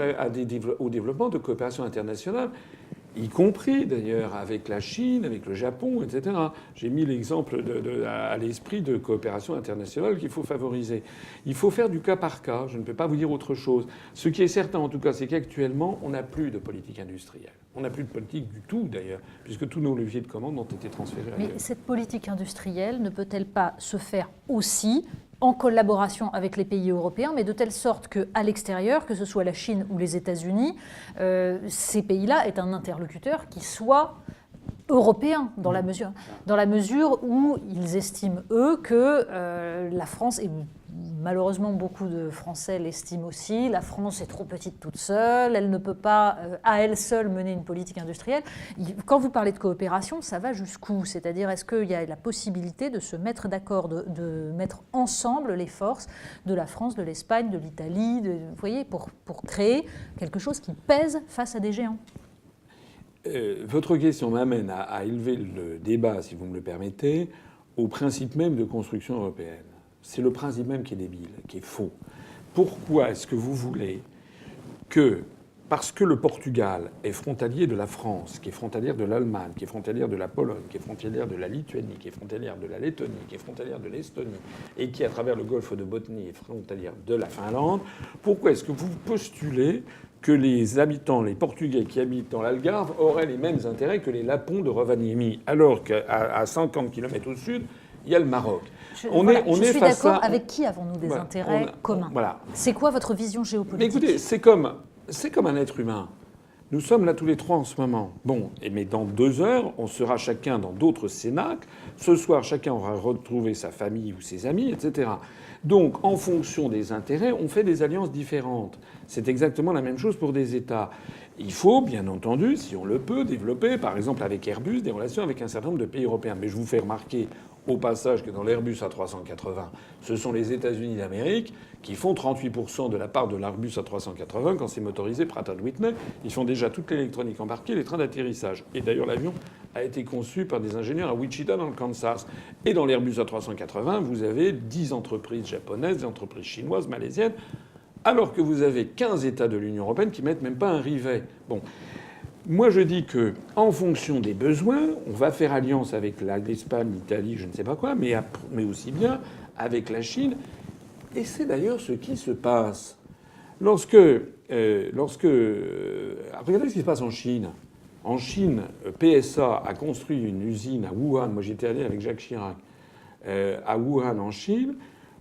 au développement de coopération internationale, y compris d'ailleurs avec la Chine, avec le Japon, etc. J'ai mis l'exemple à l'esprit de coopération internationale qu'il faut favoriser. Il faut faire du cas par cas, je ne peux pas vous dire autre chose. Ce qui est certain en tout cas, c'est qu'actuellement, on n'a plus de politique industrielle. On n'a plus de politique du tout d'ailleurs, puisque tous nos leviers de commande ont été transférés ailleurs. Mais cette politique industrielle ne peut-elle pas se faire aussi en collaboration avec les pays européens, mais de telle sorte qu'à l'extérieur, que ce soit la Chine ou les États-Unis, ces pays-là aient un interlocuteur qui soit européen dans la mesure où ils estiment, eux, que la France, et malheureusement beaucoup de Français l'estiment aussi, la France est trop petite toute seule, elle ne peut pas à elle seule mener une politique industrielle. Quand vous parlez de coopération, ça va jusqu'où? C'est-à-dire, est-ce qu'il y a la possibilité de se mettre d'accord, de mettre ensemble les forces de la France, de l'Espagne, de l'Italie, vous voyez, pour créer quelque chose qui pèse face à des géants? Votre question m'amène à élever le débat, si vous me le permettez, au principe même de construction européenne. C'est le principe même qui est débile, qui est faux. Pourquoi est-ce que vous voulez que, parce que le Portugal est frontalier de la France, qui est frontalière de l'Allemagne, qui est frontalière de la Pologne, qui est frontalière de la Lituanie, qui est frontalière de la Lettonie, qui est frontalière de l'Estonie, et qui, à travers le golfe de Botnie, est frontalière de la Finlande, pourquoi est-ce que vous postulez que les habitants, les Portugais qui habitent dans l'Algarve, auraient les mêmes intérêts que les Lapons de Rovaniemi, alors qu'à 50 km au sud, il y a le Maroc. Je suis d'accord. Avec qui avons-nous des intérêts communs? C'est quoi votre vision géopolitique? Mais écoutez, c'est comme un être humain. Nous sommes là tous les trois en ce moment. Bon, mais dans 2 heures, on sera chacun dans d'autres cénacles. Ce soir, chacun aura retrouvé sa famille ou ses amis, etc. Donc, en fonction des intérêts, on fait des alliances différentes. C'est exactement la même chose pour des États. Il faut, bien entendu, si on le peut, développer, par exemple avec Airbus, des relations avec un certain nombre de pays européens. Mais je vous fais remarquer au passage que dans l'Airbus A380, ce sont les États-Unis d'Amérique qui font 38% de la part de l'Airbus A380 quand c'est motorisé Pratt & Whitney. Ils font déjà toute l'électronique embarquée, les trains d'atterrissage. Et d'ailleurs, l'avion a été conçu par des ingénieurs à Wichita, dans le Kansas. Et dans l'Airbus A380, vous avez 10 entreprises japonaises, des entreprises chinoises, malaisiennes, alors que vous avez 15 États de l'Union européenne qui mettent même pas un rivet. Bon. Moi, je dis que, en fonction des besoins, on va faire alliance avec l'Espagne, l'Italie, je ne sais pas quoi, mais aussi bien avec la Chine. Et c'est d'ailleurs ce qui se passe. Regardez ce qui se passe en Chine. En Chine, PSA a construit une usine à Wuhan. Moi, j'étais allé avec Jacques Chirac à Wuhan, en Chine,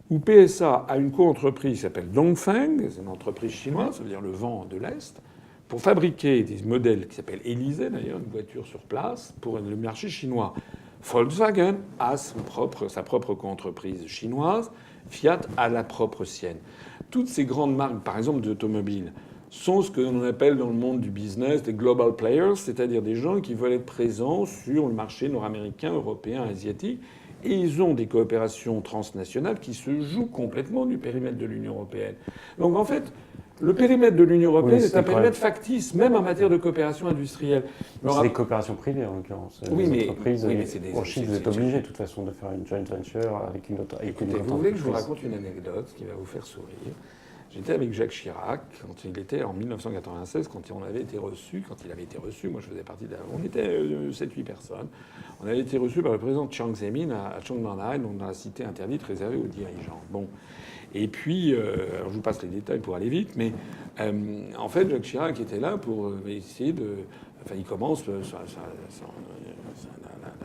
où PSA a une co-entreprise qui s'appelle Dongfeng, c'est une entreprise chinoise, ça veut dire le vent de l'Est, pour fabriquer des modèles qui s'appellent Élysée, d'ailleurs, une voiture sur place, pour le marché chinois. Volkswagen a sa propre co-entreprise chinoise, Fiat a la propre sienne. Toutes ces grandes marques, par exemple d'automobiles, sont ce que l'on appelle dans le monde du business des global players, c'est-à-dire des gens qui veulent être présents sur le marché nord-américain, européen, asiatique. Et ils ont des coopérations transnationales qui se jouent complètement du périmètre de l'Union européenne. Donc en fait, le périmètre de l'Union européenne est un périmètre factice, même en matière de coopération industrielle. C'est des coopérations privées, en l'occurrence. Oui, mais en Chine, vous êtes obligé, de toute façon, de faire une joint venture avec une autre. Écoutez, vous voulez que je vous raconte une anecdote qui va vous faire sourire? J'étais avec Jacques Chirac quand il était en 1996, quand il avait été reçu. Moi je faisais partie on était 7-8 personnes. On avait été reçus par le président Chiang Zemin à Chongmannai, dans la cité interdite réservée aux dirigeants. Bon. Et puis, alors je vous passe les détails pour aller vite, mais en fait, Jacques Chirac était là pour essayer de... Enfin, il commence la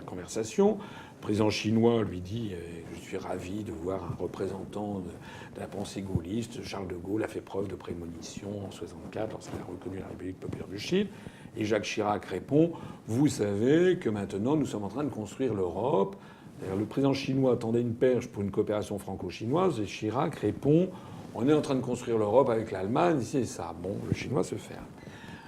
conversation. Le président chinois lui dit « Je suis ravi de voir un représentant de la pensée gaulliste. Charles de Gaulle a fait preuve de prémonition en 1964 lorsqu'il a reconnu la République populaire de Chine. » Et Jacques Chirac répond « Vous savez que maintenant, nous sommes en train de construire l'Europe. » D'ailleurs, le président chinois tendait une perche pour une coopération franco-chinoise et Chirac répond « On est en train de construire l'Europe avec l'Allemagne, ici et ça. » Bon, le chinois se ferme.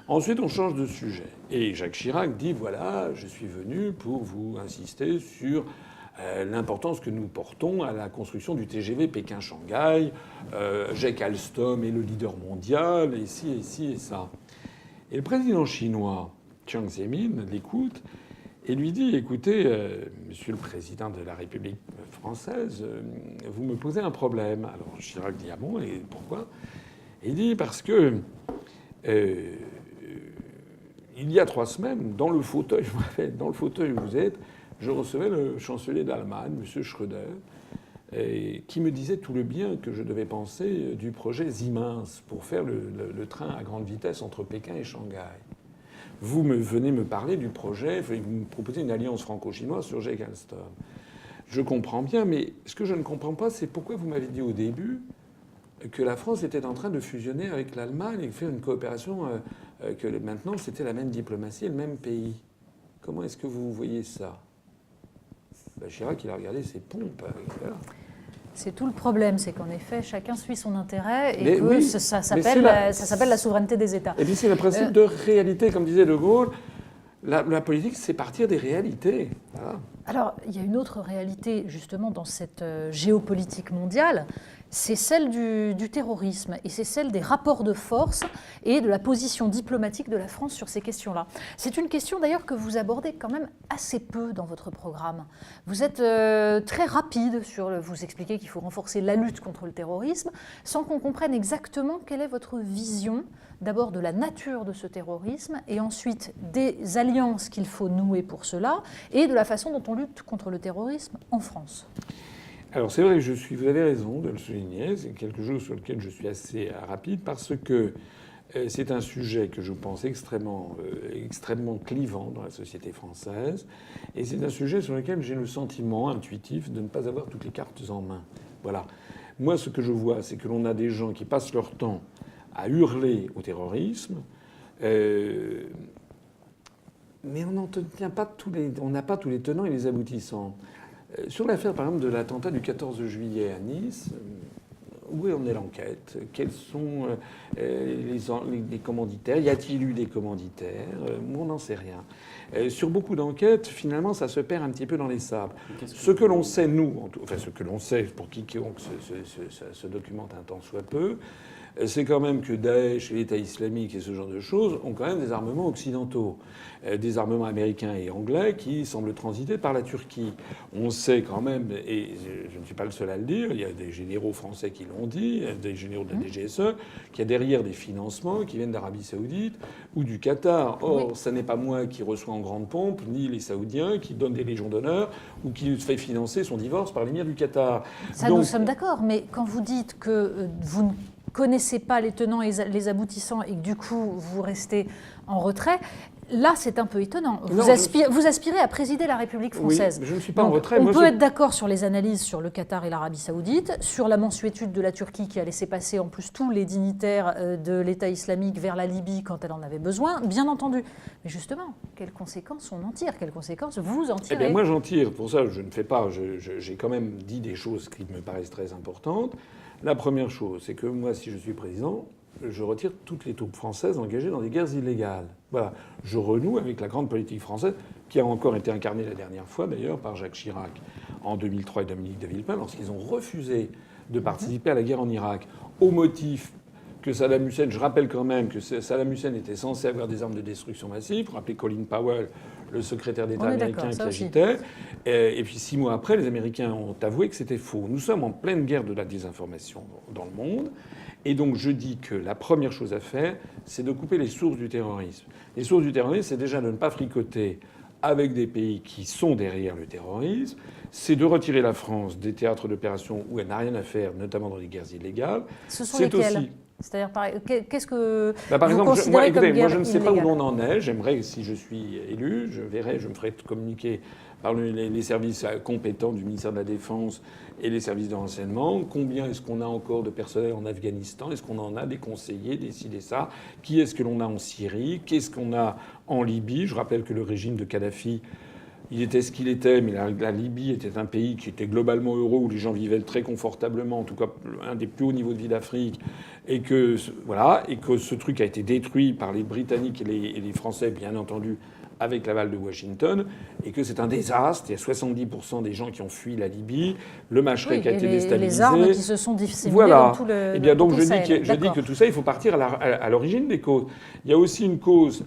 Ensuite, on change de sujet. Et Jacques Chirac dit « Voilà, je suis venu pour vous insister sur l'importance que nous portons à la construction du TGV Pékin-Shanghai. Jacques Alstom est le leader mondial, et ci et ça. » Et le président chinois, Jiang Zemin, l'écoute et lui dit, écoutez, monsieur le président de la République française, vous me posez un problème. Alors Chirac dit, ah bon, et pourquoi? Et il dit, parce que il y a 3 semaines, dans le fauteuil, je me rappelle, dans le fauteuil où vous êtes, je recevais le chancelier d'Allemagne, M. Schröder, qui me disait tout le bien que je devais penser du projet Siemens pour faire le train à grande vitesse entre Pékin et Shanghai. Vous venez me parler du projet, vous me proposez une alliance franco-chinoise sur Jake Alstom. Je comprends bien, mais ce que je ne comprends pas, c'est pourquoi vous m'avez dit au début que la France était en train de fusionner avec l'Allemagne et de faire une coopération, que maintenant c'était la même diplomatie et le même pays. Comment est-ce que vous voyez ça? Chirac, il a regardé ses pompes. Voilà. C'est tout le problème, c'est qu'en effet, chacun suit son intérêt et Mais que oui, ça s'appelle la souveraineté des États. Et puis c'est le principe de réalité, comme disait De Gaulle. La politique, c'est partir des réalités. Voilà. Alors, il y a une autre réalité, justement, dans cette géopolitique mondiale, c'est celle du terrorisme et c'est celle des rapports de force et de la position diplomatique de la France sur ces questions-là. C'est une question, d'ailleurs, que vous abordez quand même assez peu dans votre programme. Vous êtes très rapide vous expliquez qu'il faut renforcer la lutte contre le terrorisme, sans qu'on comprenne exactement quelle est votre vision, d'abord de la nature de ce terrorisme et ensuite des alliances qu'il faut nouer pour cela et de la façon dont on lutte contre le terrorisme en France. Alors c'est vrai que vous avez raison de le souligner, c'est quelque chose sur lequel je suis assez rapide parce que c'est un sujet que je pense extrêmement clivant dans la société française et c'est un sujet sur lequel j'ai le sentiment intuitif de ne pas avoir toutes les cartes en main. Voilà. Moi, ce que je vois, c'est que l'on a des gens qui passent leur temps à hurler au terrorisme, mais on n'a pas tous les tenants et les aboutissants. Sur l'affaire, par exemple, de l'attentat du 14 juillet à Nice, où en est l'enquête? Quels sont les commanditaires? Y a-t-il eu des commanditaires? On n'en sait rien. Sur beaucoup d'enquêtes, finalement, ça se perd un petit peu dans les sables. Ce que l'on sait, ce que l'on sait, pour quiconque se documente un tant soit peu, c'est quand même que Daesh et l'État islamique et ce genre de choses ont quand même des armements occidentaux, des armements américains et anglais qui semblent transiter par la Turquie. On sait quand même, et je ne suis pas le seul à le dire, il y a des généraux français qui l'ont dit, des généraux de la DGSE, qu'il y a derrière des financements qui viennent d'Arabie Saoudite ou du Qatar. Or, ça n'est pas moi qui reçois en grande pompe, ni les Saoudiens qui donnent des légions d'honneur ou qui fait financer son divorce par l'émir du Qatar. Ça, nous sommes d'accord, mais quand vous dites que vous ne connaissez pas les tenants et les aboutissants et que du coup vous restez en retrait, là c'est un peu étonnant. Vous aspirez à présider la République française. Oui, mais je ne suis pas en retrait. On peut être d'accord sur les analyses sur le Qatar et l'Arabie Saoudite, sur la mansuétude de la Turquie qui a laissé passer en plus tous les dignitaires de l'État islamique vers la Libye quand elle en avait besoin, bien entendu. Mais justement, quelles conséquences on en tire? Quelles conséquences vous en tirez? Eh bien, moi j'en tire. Pour ça, je ne fais pas. J'ai quand même dit des choses qui me paraissent très importantes. La première chose, c'est que moi, si je suis président, je retire toutes les troupes françaises engagées dans des guerres illégales. Voilà. Je renoue avec la grande politique française, qui a encore été incarnée la dernière fois, d'ailleurs, par Jacques Chirac en 2003 et Dominique de Villepin, lorsqu'ils ont refusé de participer à la guerre en Irak, au motif que Saddam Hussein, je rappelle quand même que Saddam Hussein était censé avoir des armes de destruction massive. Rappelez Colin Powell, le secrétaire d'État américain qui agitait. Et puis 6 mois après, les Américains ont avoué que c'était faux. Nous sommes en pleine guerre de la désinformation dans le monde. Et donc je dis que la première chose à faire, c'est de couper les sources du terrorisme. Les sources du terrorisme, c'est déjà de ne pas fricoter avec des pays qui sont derrière le terrorisme. C'est de retirer la France des théâtres d'opération où elle n'a rien à faire, notamment dans les guerres illégales. Ce sont lesquels ? C'est-à-dire, qu'est-ce que par exemple, considérez comme guerre moi, je ne sais pas où illégale? l'on en est. J'aimerais, si je suis élu, je me ferai communiquer par les services compétents du ministère de la Défense et les services de renseignement. Combien est-ce qu'on a encore de personnel en Afghanistan? Est-ce qu'on en a des conseillers, décider ça? Qui est-ce que l'on a en Syrie? Qu'est-ce qu'on a en Libye? Je rappelle que le régime de Kadhafi, il était ce qu'il était, mais la Libye était un pays qui était globalement heureux, où les gens vivaient très confortablement, en tout cas un des plus hauts niveaux de vie d'Afrique, et que ce truc a été détruit par les Britanniques et les Français, bien entendu, avec l'aval de Washington, et que c'est un désastre. Il y a 70% des gens qui ont fui la Libye, le Machrek a été déstabilisé. Les armes qui se sont disséminées voilà. dans tout le Eh bien, donc je Sahel. dis que tout ça, il faut partir à l'origine des causes. Il y a aussi une cause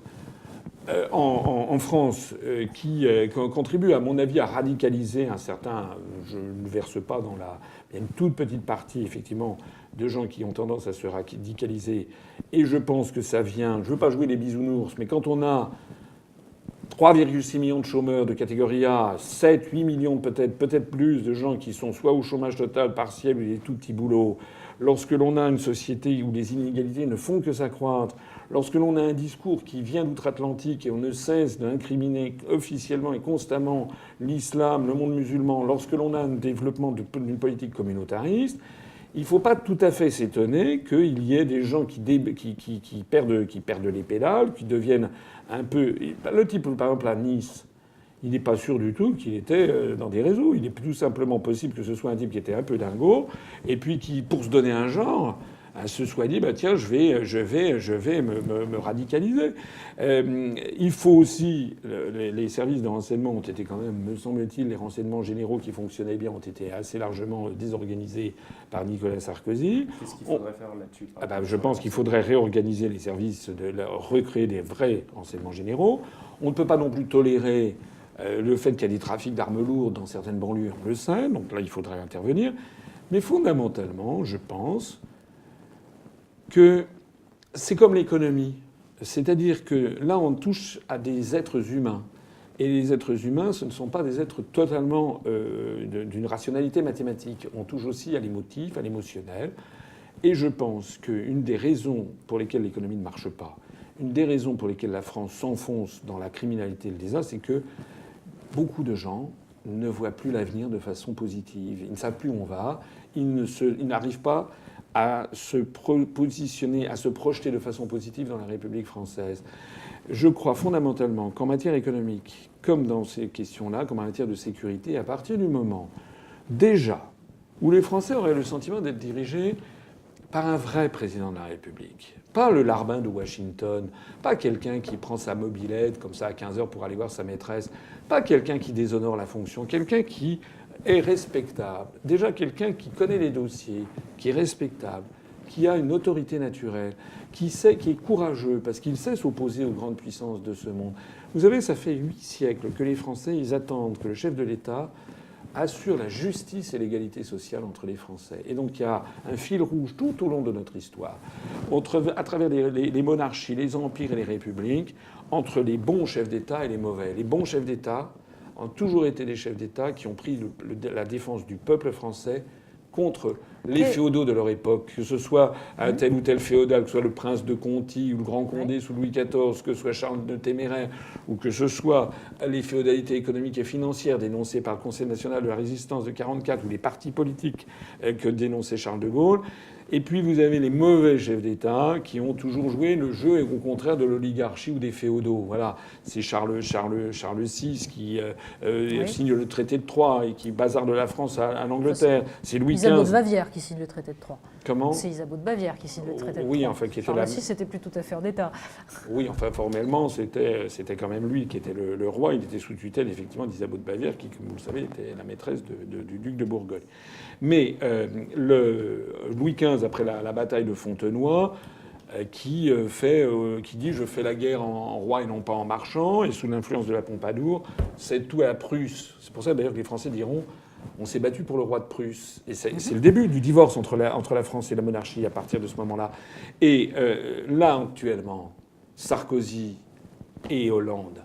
en France qui contribue, à mon avis, à radicaliser un certain... Je ne verse pas dans la... Il y a une toute petite partie, effectivement, de gens qui ont tendance à se radicaliser. Et je pense que ça vient... Je ne veux pas jouer les bisounours, mais quand on a 3,6 millions de chômeurs de catégorie A, 7, 8 millions peut-être plus de gens qui sont soit au chômage total, partiel ou des tout petits boulots, lorsque l'on a une société où les inégalités ne font que s'accroître, lorsque l'on a un discours qui vient d'outre-Atlantique et on ne cesse d'incriminer officiellement et constamment l'islam, le monde musulman, lorsque l'on a un développement d'une politique communautariste, il ne faut pas tout à fait s'étonner qu'il y ait des gens qui perdent les pédales, qui deviennent un peu... Le type, par exemple, à Nice, il n'est pas sûr du tout qu'il était dans des réseaux. Il est tout simplement possible que ce soit un type qui était un peu dingo, et puis qui, pour se donner un genre, se soit dit bah tiens, je vais me radicaliser. Il faut aussi les services de renseignement ont été quand même, me semble-t-il, les renseignements généraux qui fonctionnaient bien ont été assez largement désorganisés par Nicolas Sarkozy. Qu'est-ce qu'il faudrait faire là-dessus? Je pense qu'il faudrait réorganiser les services, recréer des vrais renseignements généraux. On ne peut pas non plus tolérer le fait qu'il y a des trafics d'armes lourdes dans certaines banlieues, on le sait, donc là il faudrait intervenir. Mais fondamentalement, je pense que c'est comme l'économie. C'est-à-dire que là, on touche à des êtres humains. Et les êtres humains, ce ne sont pas des êtres totalement d'une rationalité mathématique. On touche aussi à l'émotif, à l'émotionnel. Et je pense qu'une des raisons pour lesquelles l'économie ne marche pas, une des raisons pour lesquelles la France s'enfonce dans la criminalité et le désastre, c'est que beaucoup de gens ne voient plus l'avenir de façon positive. Ils ne savent plus où on va. Ils n'arrivent pas à se positionner, à se projeter de façon positive dans la République française. Je crois fondamentalement qu'en matière économique, comme dans ces questions-là, comme en matière de sécurité, à partir du moment, déjà, où les Français auraient le sentiment d'être dirigés par un vrai président de la République, pas le larbin de Washington, pas quelqu'un qui prend sa mobilette comme ça à 15h pour aller voir sa maîtresse, pas quelqu'un qui déshonore la fonction, quelqu'un qui est respectable. Déjà quelqu'un qui connaît les dossiers, qui est respectable, qui a une autorité naturelle, qui est courageux parce qu'il sait s'opposer aux grandes puissances de ce monde. Vous savez, ça fait 8 siècles que les Français, ils attendent que le chef de l'État assure la justice et l'égalité sociale entre les Français. Et donc il y a un fil rouge tout au long de notre histoire, à travers les monarchies, les empires et les républiques, entre les bons chefs d'État et les mauvais. Les bons chefs d'État ont toujours été des chefs d'État qui ont pris la défense du peuple français contre les féodaux de leur époque, que ce soit un tel ou tel féodal, que ce soit le prince de Conti ou le grand Condé sous Louis XIV, que ce soit Charles de Téméraire, ou que ce soit les féodalités économiques et financières dénoncées par le Conseil national de la résistance de 1944 ou les partis politiques que dénonçait Charles de Gaulle. Et puis vous avez les mauvais chefs d'État qui ont toujours joué le jeu au contraire de l'oligarchie ou des féodaux. Voilà, c'est Charles VI qui signe le traité de Troyes et qui bazarde la France à l'Angleterre. C'est Louis XV. Isabeau de Bavière qui signe le traité de Troyes. Comment ? C'est Isabeau de Bavière qui signe le traité de Troyes. Oui, enfin, qui était Charles VI, c'était plus tout à fait en d'État. Oui, enfin, formellement, c'était quand même lui qui était le roi. Il était sous tutelle, effectivement, d'Isabeau de Bavière, qui, comme vous le savez, était la maîtresse du duc de Bourgogne. Mais Louis XV, après la bataille de Fontenoy, qui dit « je fais la guerre en roi et non pas en marchand », et sous l'influence de la Pompadour, c'est tout à la Prusse. C'est pour ça, d'ailleurs, que les Français diront « on s'est battu pour le roi de Prusse ». Et c'est le début du divorce entre la France et la monarchie à partir de ce moment-là. Et là, actuellement, Sarkozy et Hollande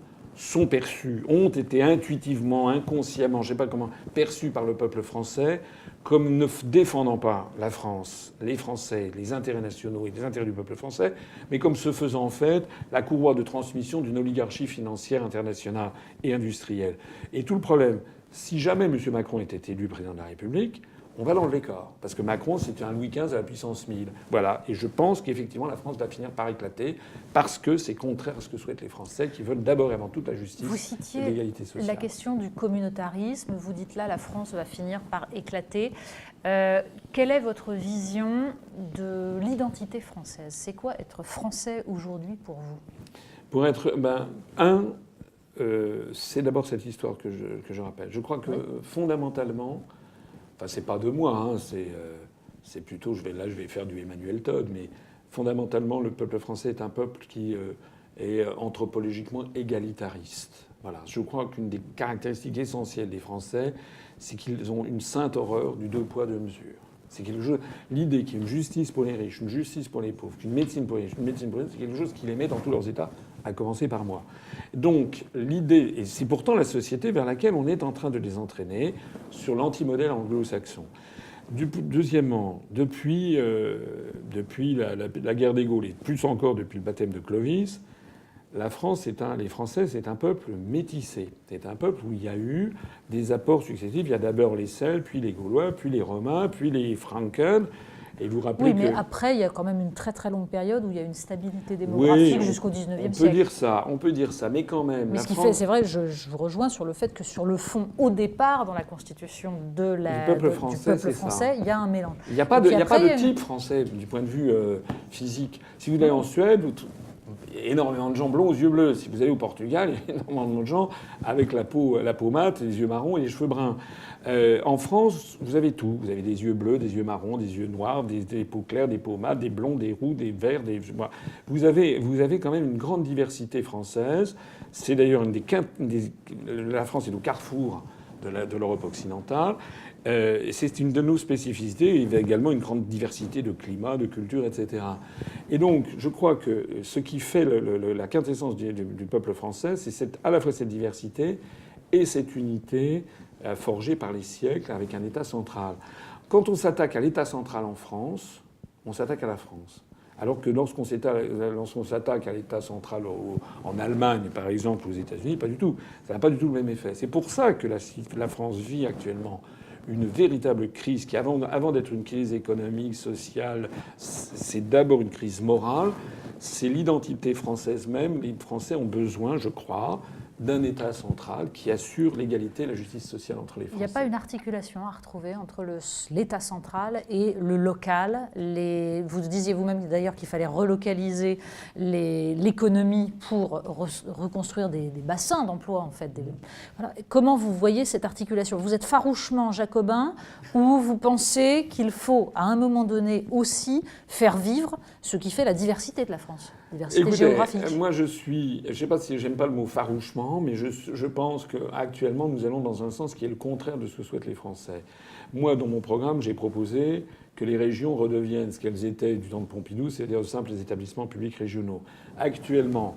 ont été intuitivement, inconsciemment, je ne sais pas comment, perçus par le peuple français comme ne défendant pas la France, les Français, les intérêts nationaux et les intérêts du peuple français, mais comme se faisant en fait la courroie de transmission d'une oligarchie financière internationale et industrielle. Et tout le problème, si jamais M. Macron était élu président de la République, on va dans le décor. Parce que Macron, c'est un Louis XV à la puissance 1000. Voilà. Et je pense qu'effectivement, la France va finir par éclater parce que c'est contraire à ce que souhaitent les Français qui veulent d'abord et avant tout la justice et l'égalité sociale. La question du communautarisme. Vous dites là, la France va finir par éclater. Quelle est votre vision de l'identité française ? C'est quoi être français aujourd'hui pour vous ? Pour être... c'est d'abord cette histoire que je rappelle. Je crois que fondamentalement, enfin c'est pas de moi, hein, c'est plutôt, je vais faire du Emmanuel Todd, mais fondamentalement le peuple français est un peuple qui est anthropologiquement égalitariste. Voilà. Je crois qu'une des caractéristiques essentielles des Français, c'est qu'ils ont une sainte horreur du deux poids, deux mesures. C'est quelque chose. L'idée qu'il y ait une justice pour les riches, une justice pour les pauvres, qu'une médecine pour les riches, une médecine pour les pauvres, c'est quelque chose qui les met dans tous leurs états, à commencer par moi. Donc l'idée, et c'est pourtant la société vers laquelle on est en train de les entraîner, sur l'antimodèle anglo-saxon. Deuxièmement, depuis la guerre des Gaules, et plus encore depuis le baptême de Clovis, les Français, c'est un peuple métissé. C'est un peuple où il y a eu des apports successifs. Il y a d'abord les Celtes, puis les Gaulois, puis les Romains, puis les Franken. Et vous rappelez oui, mais après, il y a quand même une très très longue période où il y a une stabilité démographique jusqu'au XIXe siècle. On peut dire ça, mais quand même. Mais c'est vrai, je vous rejoins sur le fait que sur le fond, au départ, dans la constitution du peuple français, il y a un mélange. Il n'y a pas de type français du point de vue physique. Si vous allez en Suède, il y a énormément de gens blonds aux yeux bleus. Si vous allez au Portugal, il y a énormément de gens avec la peau mate, les yeux marrons et les cheveux bruns. En France, vous avez tout. Vous avez des yeux bleus, des yeux marrons, des yeux noirs, des peaux claires, des peaux mates, des blonds, des roux, des verts. Vous avez quand même une grande diversité française. C'est d'ailleurs la France est au carrefour de l'Europe occidentale. C'est une de nos spécificités. Il y a également une grande diversité de climat, de culture, etc. Et donc, je crois que ce qui fait la quintessence du peuple français, c'est à la fois cette diversité et cette unité forgée par les siècles avec un État central. Quand on s'attaque à l'État central en France, on s'attaque à la France. Alors que lorsqu'on s'attaque à l'État central en Allemagne, par exemple, aux États-Unis, pas du tout. Ça n'a pas du tout le même effet. C'est pour ça que la France vit actuellement une véritable crise qui, avant d'être une crise économique, sociale, c'est d'abord une crise morale. C'est l'identité française même. Les Français ont besoin, je crois, d'un État central qui assure l'égalité et la justice sociale entre les Français. Il n'y a pas une articulation à retrouver entre l'État central et le local. Vous disiez vous-même d'ailleurs qu'il fallait relocaliser l'économie pour reconstruire des bassins d'emploi, en fait. Voilà. Comment vous voyez cette articulation? Vous êtes farouchement jacobin ou vous pensez qu'il faut, à un moment donné, aussi faire vivre ce qui fait la diversité de la France, diversité géographique? Moi, je ne sais pas si j'aime pas le mot farouchement, mais je pense qu'actuellement, nous allons dans un sens qui est le contraire de ce que souhaitent les Français. Moi, dans mon programme, j'ai proposé que les régions redeviennent ce qu'elles étaient du temps de Pompidou, c'est-à-dire de simples établissements publics régionaux. Actuellement,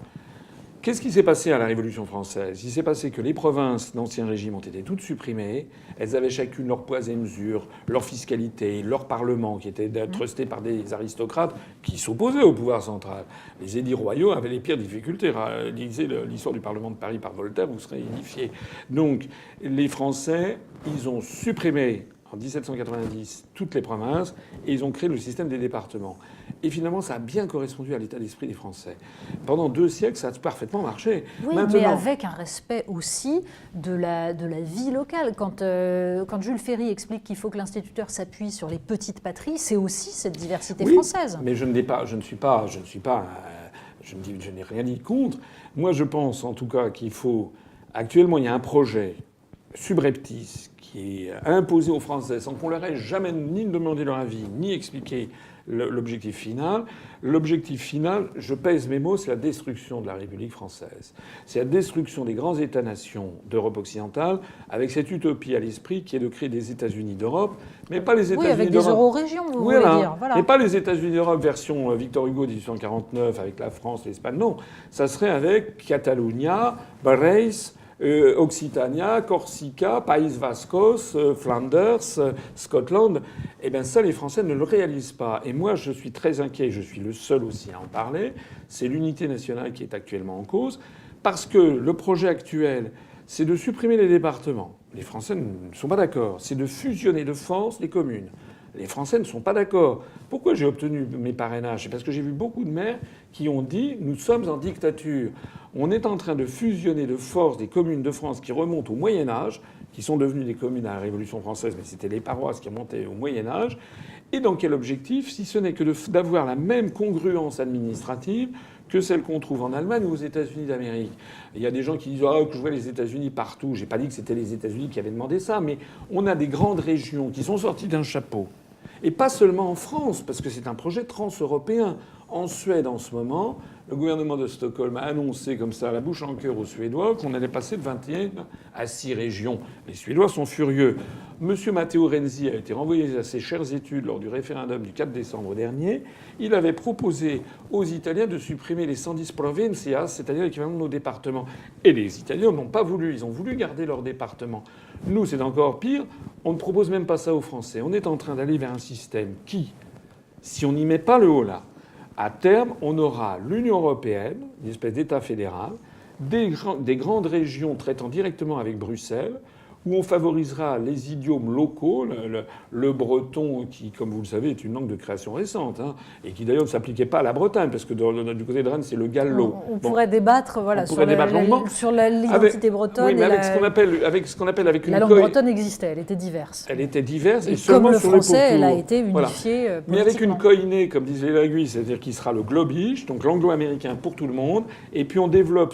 qu'est-ce qui s'est passé à la Révolution française? Il s'est passé que les provinces d'Ancien Régime ont été toutes supprimées. Elles avaient chacune leur poids et mesure, leur fiscalité, leur parlement, qui était trusté par des aristocrates qui s'opposaient au pouvoir central. Les édits royaux avaient les pires difficultés. Lisez l'histoire du Parlement de Paris par Voltaire, vous serez édifiés. Donc, les Français, ils ont supprimé en 1790 toutes les provinces et ils ont créé le système des départements. Et finalement, ça a bien correspondu à l'état d'esprit des Français. Pendant 2 siècles, ça a parfaitement marché. Oui, mais avec un respect aussi de la vie locale. Quand Jules Ferry explique qu'il faut que l'instituteur s'appuie sur les petites patries, c'est aussi cette diversité française. Mais je n'ai rien dit contre. Moi, je pense en tout cas qu'il faut... Actuellement, il y a un projet subreptice qui est imposé aux Français sans qu'on leur ait jamais ni demandé leur avis, ni expliqué l'objectif final. L'objectif final, je pèse mes mots, c'est la destruction de la République française. C'est la destruction des grands États-nations d'Europe occidentale, avec cette utopie à l'esprit qui est de créer des États-Unis d'Europe, mais pas les États-Unis d'Europe. Oui, avec des euro-régions, vous voulez dire. Voilà. Mais pas les États-Unis d'Europe version Victor Hugo 1849 avec la France, l'Espagne. Non, ça serait avec Catalunya, Barreis, Occitania, Corsica, Pays Vascos, Flanders, Scotland, eh bien ça, les Français ne le réalisent pas. Et moi, je suis très inquiet, je suis le seul aussi à en parler, c'est l'unité nationale qui est actuellement en cause, parce que le projet actuel, c'est de supprimer les départements. Les Français ne sont pas d'accord. C'est de fusionner de force les communes. Les Français ne sont pas d'accord. Pourquoi j'ai obtenu mes parrainages? C'est parce que j'ai vu beaucoup de maires qui ont dit « nous sommes en dictature ». On est en train de fusionner de force des communes de France qui remontent au Moyen-Âge, qui sont devenues des communes à la Révolution française, mais c'était les paroisses qui remontaient au Moyen-Âge. Et dans quel objectif? Si ce n'est que d'avoir la même congruence administrative que celles qu'on trouve en Allemagne ou aux États-Unis d'Amérique. Il y a des gens qui disent que je vois les États-Unis partout. J'ai pas dit que c'était les États-Unis qui avaient demandé ça, mais on a des grandes régions qui sont sorties d'un chapeau. Et pas seulement en France, parce que c'est un projet transeuropéen. En Suède, en ce moment, le gouvernement de Stockholm a annoncé comme ça, la bouche en cœur aux Suédois, qu'on allait passer de 21 à 6 régions. Les Suédois sont furieux. Monsieur Matteo Renzi a été renvoyé à ses chères études lors du référendum du 4 décembre dernier. Il avait proposé aux Italiens de supprimer les 110 provincias, c'est-à-dire l'équivalent de nos départements. Et les Italiens n'ont pas voulu. Ils ont voulu garder leurs départements. Nous, c'est encore pire. On ne propose même pas ça aux Français. On est en train d'aller vers un système qui, si on n'y met pas le haut là, à terme, on aura l'Union européenne, une espèce d'État fédéral, des grandes régions traitant directement avec Bruxelles, où on favorisera les idiomes locaux, le breton, qui, comme vous le savez, est une langue de création récente, hein, et qui d'ailleurs ne s'appliquait pas à la Bretagne, parce que du côté de Rennes, c'est le gallo. On pourrait débattre, sur l'identité bretonne. Oui, mais avec ce qu'on appelle avec une la langue bretonne existait, elle était diverse. Elle était diverse, et seulement comme le français, elle a été unifiée. Voilà. Mais avec une koiné, comme disait Lagui, c'est-à-dire qui sera le globish, donc l'anglo-américain pour tout le monde, et puis on développe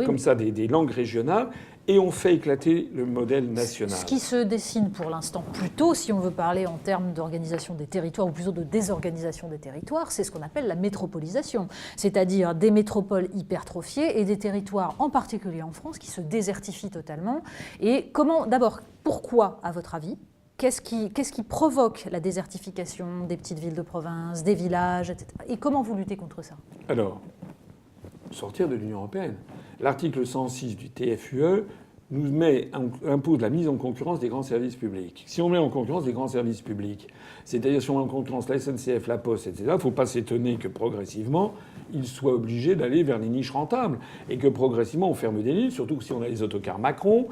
comme ça des langues régionales. Et on fait éclater le modèle national. Ce qui se dessine pour l'instant plutôt, si on veut parler en termes d'organisation des territoires, ou plutôt de désorganisation des territoires, c'est ce qu'on appelle la métropolisation. C'est-à-dire des métropoles hypertrophiées et des territoires, en particulier en France, qui se désertifient totalement. Et d'abord, pourquoi, à votre avis, qu'est-ce qui provoque la désertification des petites villes de province, des villages, etc. Et comment vous luttez contre ça? Alors, sortir de l'Union européenne. L'article 106 du TFUE impose la mise en concurrence des grands services publics. Si on met en concurrence des grands services publics, c'est-à-dire si on met en concurrence la SNCF, la Poste, etc., il ne faut pas s'étonner que progressivement, ils soient obligés d'aller vers les niches rentables et que progressivement on ferme des lignes, surtout que si on a les autocars Macron,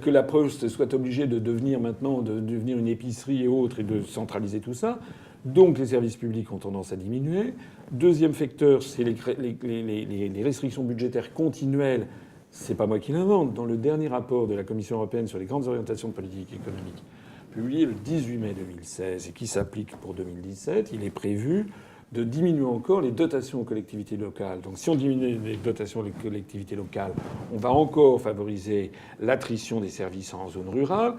que la Poste soit obligée de devenir une épicerie et autres et de centraliser tout ça. Donc les services publics ont tendance à diminuer. Deuxième facteur, c'est les restrictions budgétaires continuelles. C'est pas moi qui l'invente. Dans le dernier rapport de la Commission européenne sur les grandes orientations de politique économique, publié le 18 mai 2016 et qui s'applique pour 2017, il est prévu de diminuer encore les dotations aux collectivités locales. Donc si on diminue les dotations aux collectivités locales, on va encore favoriser l'attrition des services en zone rurale.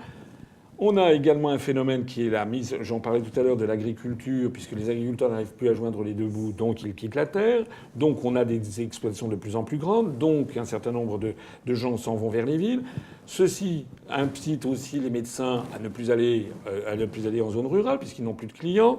On a également un phénomène qui est la mise, j'en parlais tout à l'heure, de l'agriculture, puisque les agriculteurs n'arrivent plus à joindre les deux bouts, donc ils quittent la terre. Donc on a des exploitations de plus en plus grandes, donc un certain nombre de gens s'en vont vers les villes. Ceci incite aussi les médecins à ne plus aller en zone rurale, puisqu'ils n'ont plus de clients.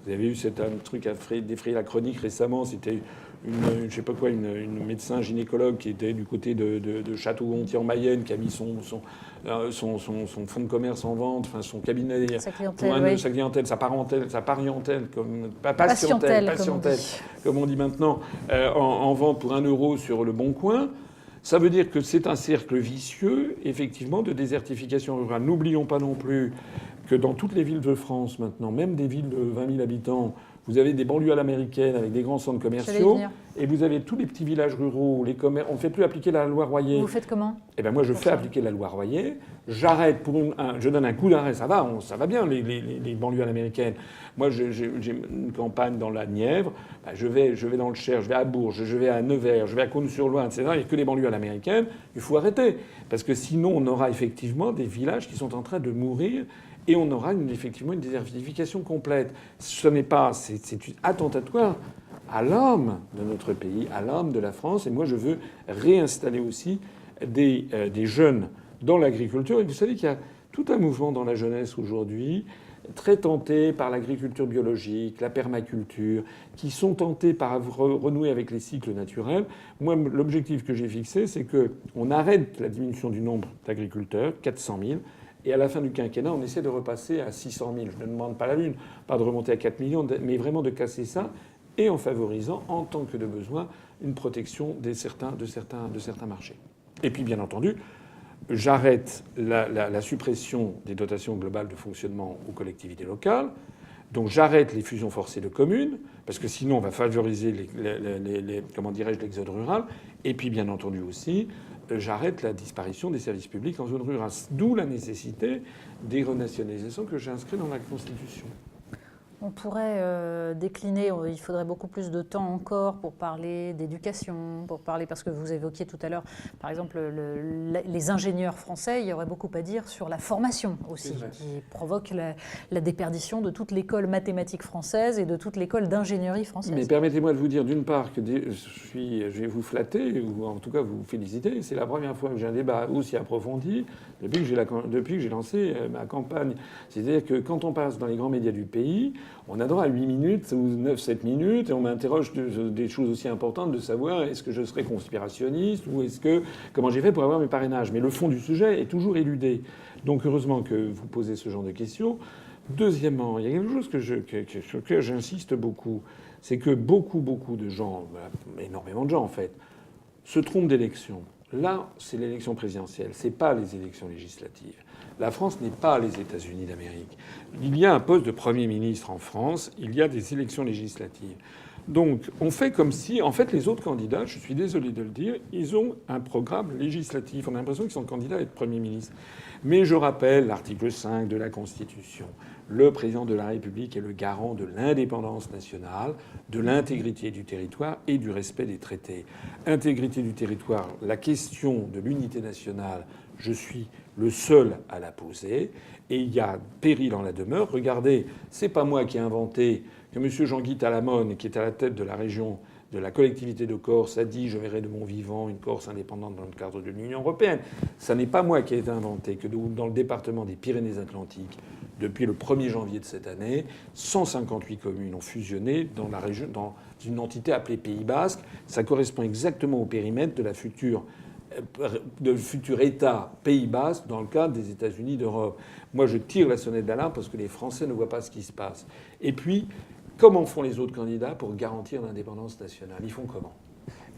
Vous avez eu un truc à défrayer la chronique récemment, c'était une médecin gynécologue qui était du côté de Château-Gontier en Mayenne, qui a mis son fonds de commerce en vente, enfin son cabinet, sa clientèle, sa patientèle, comme on dit maintenant, en vente pour 1 € sur le Bon Coin. Ça veut dire que c'est un cercle vicieux, effectivement, de désertification rurale. N'oublions pas non plus que dans toutes les villes de France maintenant, même des villes de 20 000 habitants, vous avez des banlieues à l'américaine avec des grands centres commerciaux, et vous avez tous les petits villages ruraux, les commerces. On ne fait plus appliquer la loi Royer. Vous faites comment? Eh ben moi, je fais appliquer la loi Royer. J'arrête je donne un coup d'arrêt. Ça va bien les banlieues à l'américaine. Moi, j'ai une campagne dans la Nièvre. Je vais dans le Cher, je vais à Bourges, je vais à Nevers, je vais à Cosne-sur-Loire, etc. Il n'y a que les banlieues à l'américaine. Il faut arrêter parce que sinon, on aura effectivement des villages qui sont en train de mourir. Et on aura effectivement une désertification complète. C'est attentatoire à l'âme de notre pays, à l'âme de la France. Et moi, je veux réinstaller aussi des jeunes dans l'agriculture. Et vous savez qu'il y a tout un mouvement dans la jeunesse aujourd'hui, très tenté par l'agriculture biologique, la permaculture, qui sont tentés par renouer avec les cycles naturels. Moi, l'objectif que j'ai fixé, c'est qu'on arrête la diminution du nombre d'agriculteurs, 400 000, et à la fin du quinquennat, on essaie de repasser à 600 000. Je ne demande pas la lune, pas de remonter à 4 millions, mais vraiment de casser ça, et en favorisant, en tant que de besoin, une protection de certains marchés. Et puis, bien entendu, j'arrête la suppression des dotations globales de fonctionnement aux collectivités locales. Donc j'arrête les fusions forcées de communes, parce que sinon on va favoriser l'exode rural. Et puis, bien entendu aussi, j'arrête la disparition des services publics en zone rurale. D'où la nécessité des renationalisations que j'ai inscrites dans la Constitution. On pourrait décliner, il faudrait beaucoup plus de temps encore pour parler d'éducation, pour parler, parce que vous évoquiez tout à l'heure, par exemple, les ingénieurs français, il y aurait beaucoup à dire sur la formation aussi, qui provoque la déperdition de toute l'école mathématique française et de toute l'école d'ingénierie française. Mais permettez-moi de vous dire d'une part que je vais vous flatter, ou en tout cas vous féliciter, c'est la première fois que j'ai un débat aussi approfondi depuis que j'ai lancé ma campagne. C'est-à-dire que quand on passe dans les grands médias du pays, on a droit à 8 minutes ou 9-7 minutes et on m'interroge des choses aussi importantes de savoir est-ce que je serais conspirationniste ou comment j'ai fait pour avoir mes parrainages. Mais le fond du sujet est toujours éludé. Donc heureusement que vous posez ce genre de questions. Deuxièmement, il y a quelque chose sur lequel j'insiste beaucoup, c'est que beaucoup de gens, énormément de gens en fait, se trompent d'élection. Là, c'est l'élection présidentielle, c'est pas les élections législatives. La France n'est pas les États-Unis d'Amérique. Il y a un poste de Premier ministre en France, il y a des élections législatives. Donc, on fait comme si, en fait, les autres candidats, je suis désolé de le dire, ils ont un programme législatif. On a l'impression qu'ils sont candidats à être Premier ministre. Mais je rappelle l'article 5 de la Constitution. Le président de la République est le garant de l'indépendance nationale, de l'intégrité du territoire et du respect des traités. Intégrité du territoire, la question de l'unité nationale, je suis le seul à la poser. Et il y a péril en la demeure. Regardez, c'est pas moi qui ai inventé que M. Jean-Guy Talamone, qui est à la tête de la région de la collectivité de Corse, a dit « Je verrai de mon vivant une Corse indépendante dans le cadre de l'Union européenne ». Ça n'est pas moi qui ai été inventé que dans le département des Pyrénées-Atlantiques, depuis le 1er janvier de cette année, 158 communes ont fusionné dans la région, dans une entité appelée Pays Basque. Ça correspond exactement au périmètre de de futur État Pays Basque dans le cadre des États-Unis d'Europe. Moi, je tire la sonnette d'alarme parce que les Français ne voient pas ce qui se passe. Et puis, comment font les autres candidats pour garantir l'indépendance nationale? Ils font comment?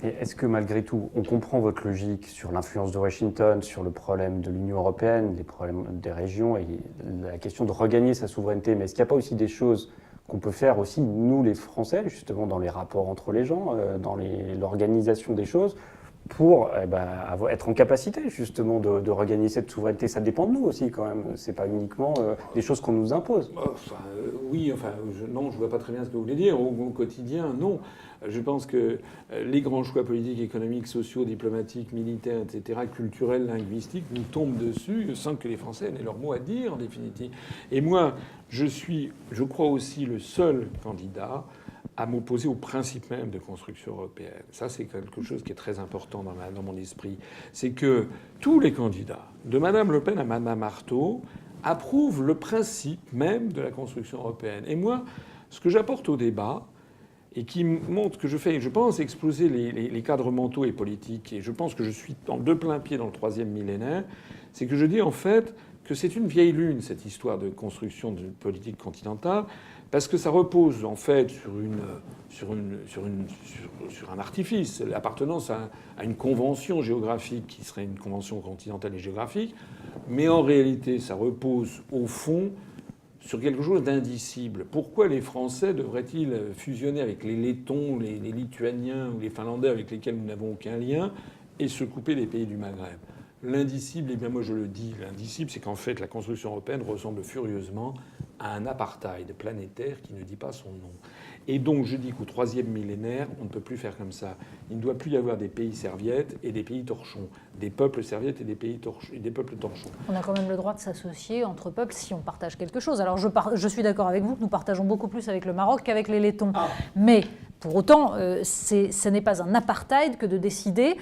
Et est-ce que malgré tout, on comprend votre logique sur l'influence de Washington, sur le problème de l'Union européenne, les problèmes des régions et la question de regagner sa souveraineté, mais est-ce qu'il n'y a pas aussi des choses qu'on peut faire aussi, nous les Français, justement dans les rapports entre les gens, dans l'organisation des choses, pour être en capacité justement de regagner cette souveraineté? Ça dépend de nous aussi quand même. C'est pas uniquement des choses qu'on nous impose. Non, je vois pas très bien ce que vous voulez dire. Au quotidien, non. Je pense que les grands choix politiques, économiques, sociaux, diplomatiques, militaires, etc., culturels, linguistiques, nous tombent dessus sans que les Français aient leur mot à dire en définitive. Et moi, je crois aussi le seul candidat à m'opposer au principe même de construction européenne. Ça, c'est quelque chose qui est très important dans mon esprit. C'est que tous les candidats, de Mme Le Pen à Mme Arthaud, approuvent le principe même de la construction européenne. Et moi, ce que j'apporte au débat, et qui montre que je pense exploser les cadres mentaux et politiques, et je pense que je suis de plein pied dans le 3e millénaire, c'est que je dis en fait que c'est une vieille lune, cette histoire de construction de politique continentale, parce que ça repose en fait sur un artifice, l'appartenance à une convention géographique qui serait une convention continentale et géographique, mais en réalité ça repose au fond sur quelque chose d'indicible. Pourquoi les Français devraient-ils fusionner avec les Lettons, les Lituaniens ou les Finlandais avec lesquels nous n'avons aucun lien et se couper des pays du Maghreb? L'indicible, eh bien moi je le dis, l'indicible c'est qu'en fait la construction européenne ressemble furieusement à un apartheid planétaire qui ne dit pas son nom. Et donc je dis qu'au 3e millénaire, on ne peut plus faire comme ça. Il ne doit plus y avoir des pays serviettes et des pays torchons, des peuples serviettes et des peuples torchons. On a quand même le droit de s'associer entre peuples si on partage quelque chose. Alors je suis d'accord avec vous que nous partageons beaucoup plus avec le Maroc qu'avec les Lettons. Ah. Mais pour autant, ce n'est pas un apartheid que de décider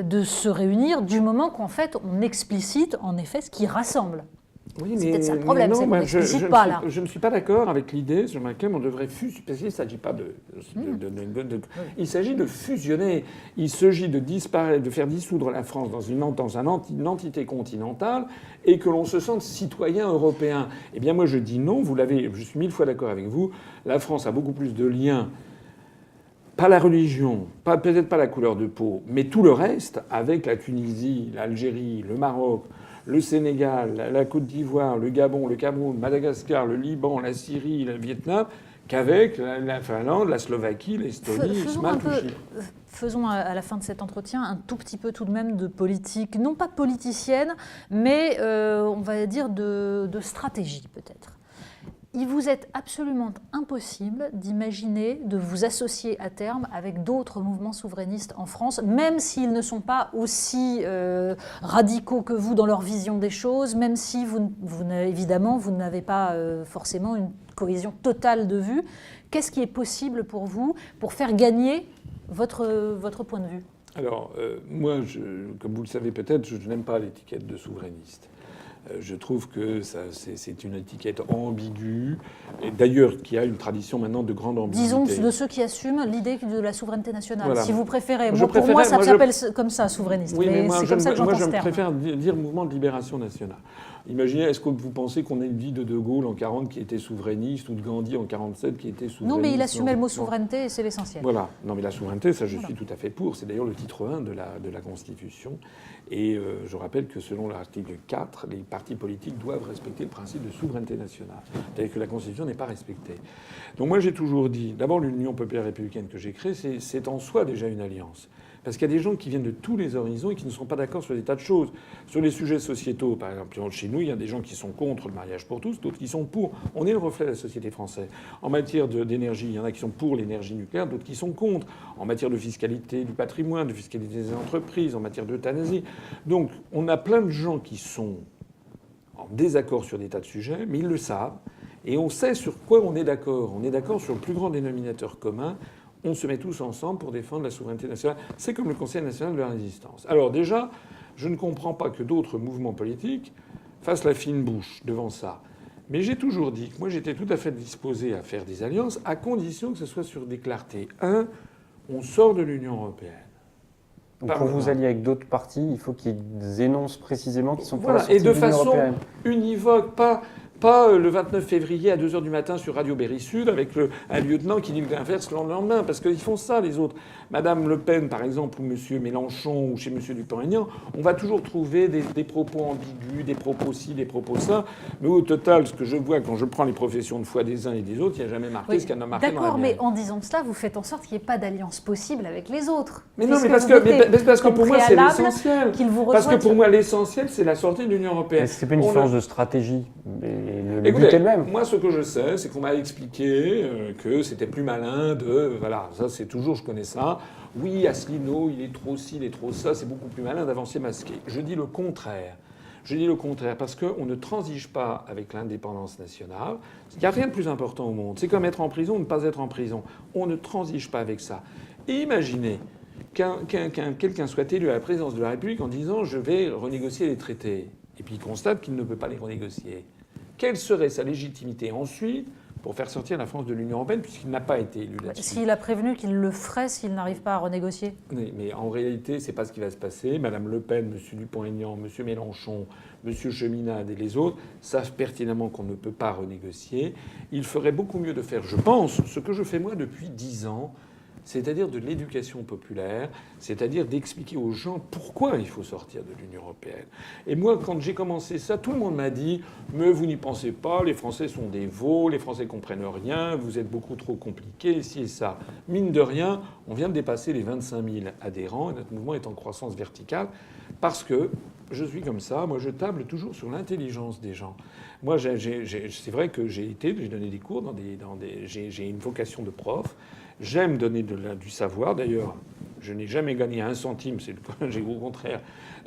de se réunir du moment qu'en fait on explicite en effet ce qui rassemble. Oui, c'est peut-être ça le problème, c'est qu'on n'explicite pas là. Je ne suis pas d'accord avec l'idée sur laquelle on devrait fusionner. Parce qu'il ne s'agit pas il s'agit de fusionner. Il s'agit de disparaître, de faire dissoudre la France dans une entité continentale et que l'on se sente citoyen européen. Eh bien moi je dis non, je suis 1000 fois d'accord avec vous, la France a beaucoup plus de liens, pas la religion, peut-être pas la couleur de peau, mais tout le reste, avec la Tunisie, l'Algérie, le Maroc, le Sénégal, la Côte d'Ivoire, le Gabon, le Cameroun, Madagascar, le Liban, la Syrie, le Vietnam, qu'avec la Finlande, la Slovaquie, l'Estonie, Faisons à la fin de cet entretien un tout petit peu tout de même de politique, non pas politicienne, mais on va dire de stratégie peut-être. il vous est absolument impossible d'imaginer de vous associer à terme avec d'autres mouvements souverainistes en France, même s'ils ne sont pas aussi radicaux que vous dans leur vision des choses, même si évidemment vous n'avez pas forcément une cohésion totale de vue. Qu'est-ce qui est possible pour vous pour faire gagner votre point de vue ? Alors, moi, comme vous le savez peut-être, je n'aime pas l'étiquette de souverainiste. Je trouve que c'est une étiquette ambiguë, et d'ailleurs qui a une tradition maintenant de grande ambiguïté. Disons de ceux qui assument l'idée de la souveraineté nationale, voilà. si vous préférez. Pour moi, ça s'appelle comme ça, souverainiste. Oui, mais c'est comme ça que j'entends ce terme. Moi, je préfère dire mouvement de libération nationale. Imaginez, est-ce que vous pensez qu'on a dit de Gaulle en 40 qui était souverainiste ou de Gandhi en 47 qui était souverainiste? Non, mais il assumait le mot souveraineté et c'est l'essentiel. Voilà. Non, mais la souveraineté, ça, je suis tout à fait pour. C'est d'ailleurs le titre 1 de la Constitution. Et je rappelle que selon l'article 4, les partis politiques doivent respecter le principe de souveraineté nationale. C'est-à-dire que la Constitution n'est pas respectée. Donc moi, j'ai toujours dit, d'abord, l'Union populaire républicaine que j'ai créée, c'est en soi déjà une alliance. Parce qu'il y a des gens qui viennent de tous les horizons et qui ne sont pas d'accord sur des tas de choses. Sur les sujets sociétaux, par exemple, chez nous, il y a des gens qui sont contre le mariage pour tous, d'autres qui sont pour. On est le reflet de la société française. En matière d'énergie, il y en a qui sont pour l'énergie nucléaire, d'autres qui sont contre. En matière de fiscalité du patrimoine, de fiscalité des entreprises, en matière d'euthanasie. Donc, on a plein de gens qui sont en désaccord sur des tas de sujets, mais ils le savent. Et on sait sur quoi on est d'accord. On est d'accord sur le plus grand dénominateur commun. On se met tous ensemble pour défendre la souveraineté nationale. C'est comme le Conseil national de la résistance. Alors déjà, je ne comprends pas que d'autres mouvements politiques fassent la fine bouche devant ça. Mais j'ai toujours dit que moi j'étais tout à fait disposé à faire des alliances à condition que ce soit sur des clartés. Un, on sort de l'Union européenne. Donc pour vous allier avec d'autres partis, il faut qu'ils énoncent précisément qu'ils sont pour voilà, la sortie de l'Union européenne. Et de façon univoque, pas le 29 février à 2h du matin sur Radio Berry Sud avec un lieutenant qui dit l'inverse le lendemain, parce qu'ils font ça les autres. Madame Le Pen, par exemple, ou Monsieur Mélenchon, ou chez Monsieur Dupont-Aignan, on va toujours trouver des propos ambigus, des propos ci, des propos ça. Mais au total, ce que je vois quand je prends les professions de foi des uns et des autres, il n'y a jamais marqué ce qu'il y en a marqué dans la D'accord, mais mienne. en disant cela, vous faites en sorte qu'il n'y ait pas d'alliance possible avec les autres. Mais non, mais parce que pour moi, c'est l'essentiel. Parce que pour moi, l'essentiel, c'est la sortie de l'Union européenne. C'est pas une différence de stratégie. Le but est le même. Moi, ce que je sais, c'est qu'on m'a expliqué que c'était plus malin de... Voilà, ça, c'est toujours, je connais ça. Oui, Asselineau, il est trop ci, il est trop ça, c'est beaucoup plus malin d'avancer masqué. Je dis le contraire. Je dis le contraire, parce qu'on ne transige pas avec l'indépendance nationale. Il n'y a rien de plus important au monde. C'est comme être en prison ou ne pas être en prison. On ne transige pas avec ça. Et imaginez quelqu'un soit élu à la présidence de la République en disant « je vais renégocier les traités ». Et puis il constate qu'il ne peut pas les renégocier. Quelle serait sa légitimité ensuite pour faire sortir la France de l'Union européenne, puisqu'il n'a pas été élu là-dessus? S'il a prévenu qu'il le ferait s'il n'arrive pas à renégocier. Oui, mais en réalité, c'est pas ce qui va se passer. Madame Le Pen, Monsieur Dupont-Aignan, Monsieur Mélenchon, Monsieur Cheminade et les autres savent pertinemment qu'on ne peut pas renégocier. Il ferait beaucoup mieux de faire, je pense, ce que je fais moi depuis 10 ans, c'est-à-dire de l'éducation populaire, c'est-à-dire d'expliquer aux gens pourquoi il faut sortir de l'Union européenne. Et moi, quand j'ai commencé ça, tout le monde m'a dit « Mais vous n'y pensez pas, les Français sont des veaux, les Français comprennent rien, vous êtes beaucoup trop compliqués, ci et ça. » Mine de rien, on vient de dépasser les 25 000 adhérents et notre mouvement est en croissance verticale parce que je suis comme ça. Moi, je table toujours sur l'intelligence des gens. Moi, c'est vrai que j'ai donné des cours j'ai une vocation de prof. J'aime donner du savoir. D'ailleurs, je n'ai jamais gagné un centime. J'ai au contraire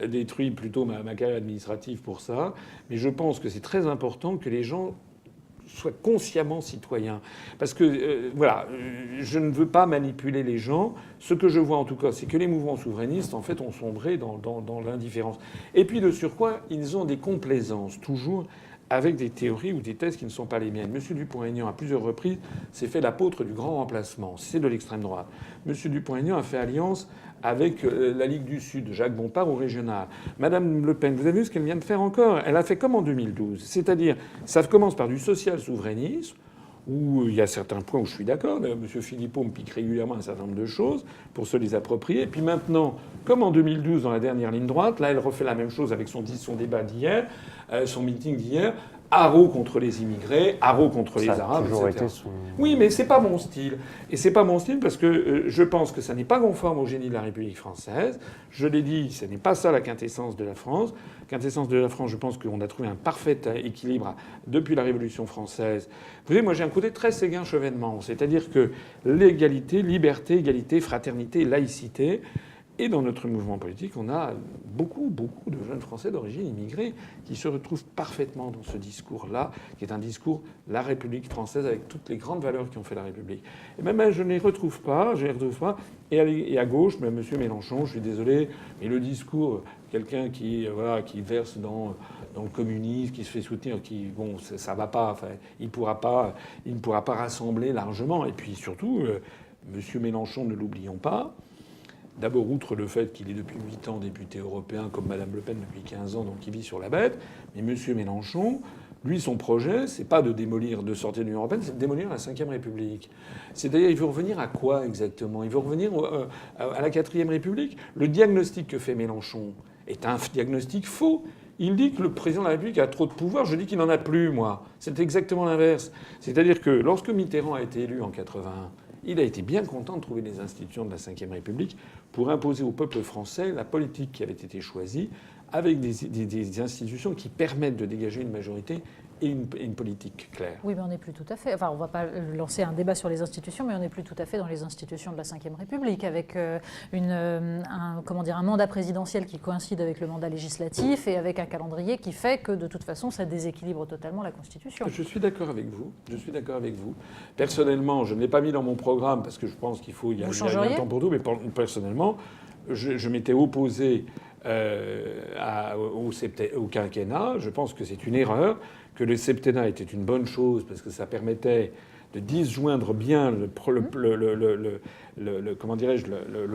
détruit plutôt ma carrière administrative pour ça. Mais je pense que c'est très important que les gens soient consciemment citoyens. Parce que, je ne veux pas manipuler les gens. Ce que je vois en tout cas, c'est que les mouvements souverainistes, en fait, ont sombré dans l'indifférence. Et puis, de surcroît, ils ont des complaisances, toujours, avec des théories ou des thèses qui ne sont pas les miennes. M. Dupont-Aignan, à plusieurs reprises, s'est fait l'apôtre du grand remplacement. C'est de l'extrême droite. M. Dupont-Aignan a fait alliance avec la Ligue du Sud, Jacques Bompard au régional. Madame Le Pen, vous avez vu ce qu'elle vient de faire encore? Elle a fait comme en 2012. C'est-à-dire, ça commence par du social-souverainisme, où il y a certains points où je suis d'accord. D'ailleurs, M. Philippot me pique régulièrement un certain nombre de choses pour se les approprier. Et puis maintenant, comme en 2012, dans la dernière ligne droite, là, elle refait la même chose avec son débat d'hier, son meeting d'hier. haro contre les immigrés, haro contre les Ça a Arabes, toujours etc. été son... Oui, mais c'est pas mon style. Et c'est pas mon style parce que je pense que ça n'est pas conforme au génie de la République française. Je l'ai dit, ce n'est pas ça la quintessence de la France. Quintessence de la France, je pense qu'on a trouvé un parfait équilibre depuis la Révolution française. Vous savez, moi j'ai un côté très Séguin-Chevènement, c'est-à-dire que l'égalité, liberté, égalité, fraternité, laïcité. Et dans notre mouvement politique, on a beaucoup de jeunes Français d'origine immigrée qui se retrouvent parfaitement dans ce discours-là, qui est un discours la République française avec toutes les grandes valeurs qui ont fait la République. Et même je ne les retrouve pas, Et à gauche, même M. Mélenchon, je suis désolé, mais le discours, quelqu'un qui verse dans le communisme, qui se fait soutenir, ça va pas, enfin, il ne pourra pas rassembler largement. Et puis surtout, M. Mélenchon, ne l'oublions pas. D'abord, outre le fait qu'il est depuis 8 ans député européen, comme Mme Le Pen depuis 15 ans, donc il vit sur la bête, mais M. Mélenchon, lui, son projet, c'est pas de sortir de l'Union européenne, c'est de démolir la Ve République. C'est-à-dire, il veut revenir à quoi exactement ? Il veut revenir à la IVe République. Le diagnostic que fait Mélenchon est un diagnostic faux. Il dit que le président de la République a trop de pouvoir. Je dis qu'il n'en a plus, moi. C'est exactement l'inverse. C'est-à-dire que lorsque Mitterrand a été élu en 81, il a été bien content de trouver les institutions de la Ve République pour imposer au peuple français la politique qui avait été choisie avec des institutions qui permettent de dégager une majorité et une politique claire. Oui, mais on n'est plus tout à fait... Enfin, on ne va pas lancer un débat sur les institutions, mais on n'est plus tout à fait dans les institutions de la Ve République, avec un mandat présidentiel qui coïncide avec le mandat législatif et avec un calendrier qui fait que, de toute façon, ça déséquilibre totalement la Constitution. Je suis d'accord avec vous. Personnellement, je ne l'ai pas mis dans mon programme parce que je pense qu'il y a un temps pour tout, mais personnellement, je m'étais opposé au quinquennat. Je pense que c'est une erreur, que le septennat était une bonne chose parce que ça permettait de disjoindre bien le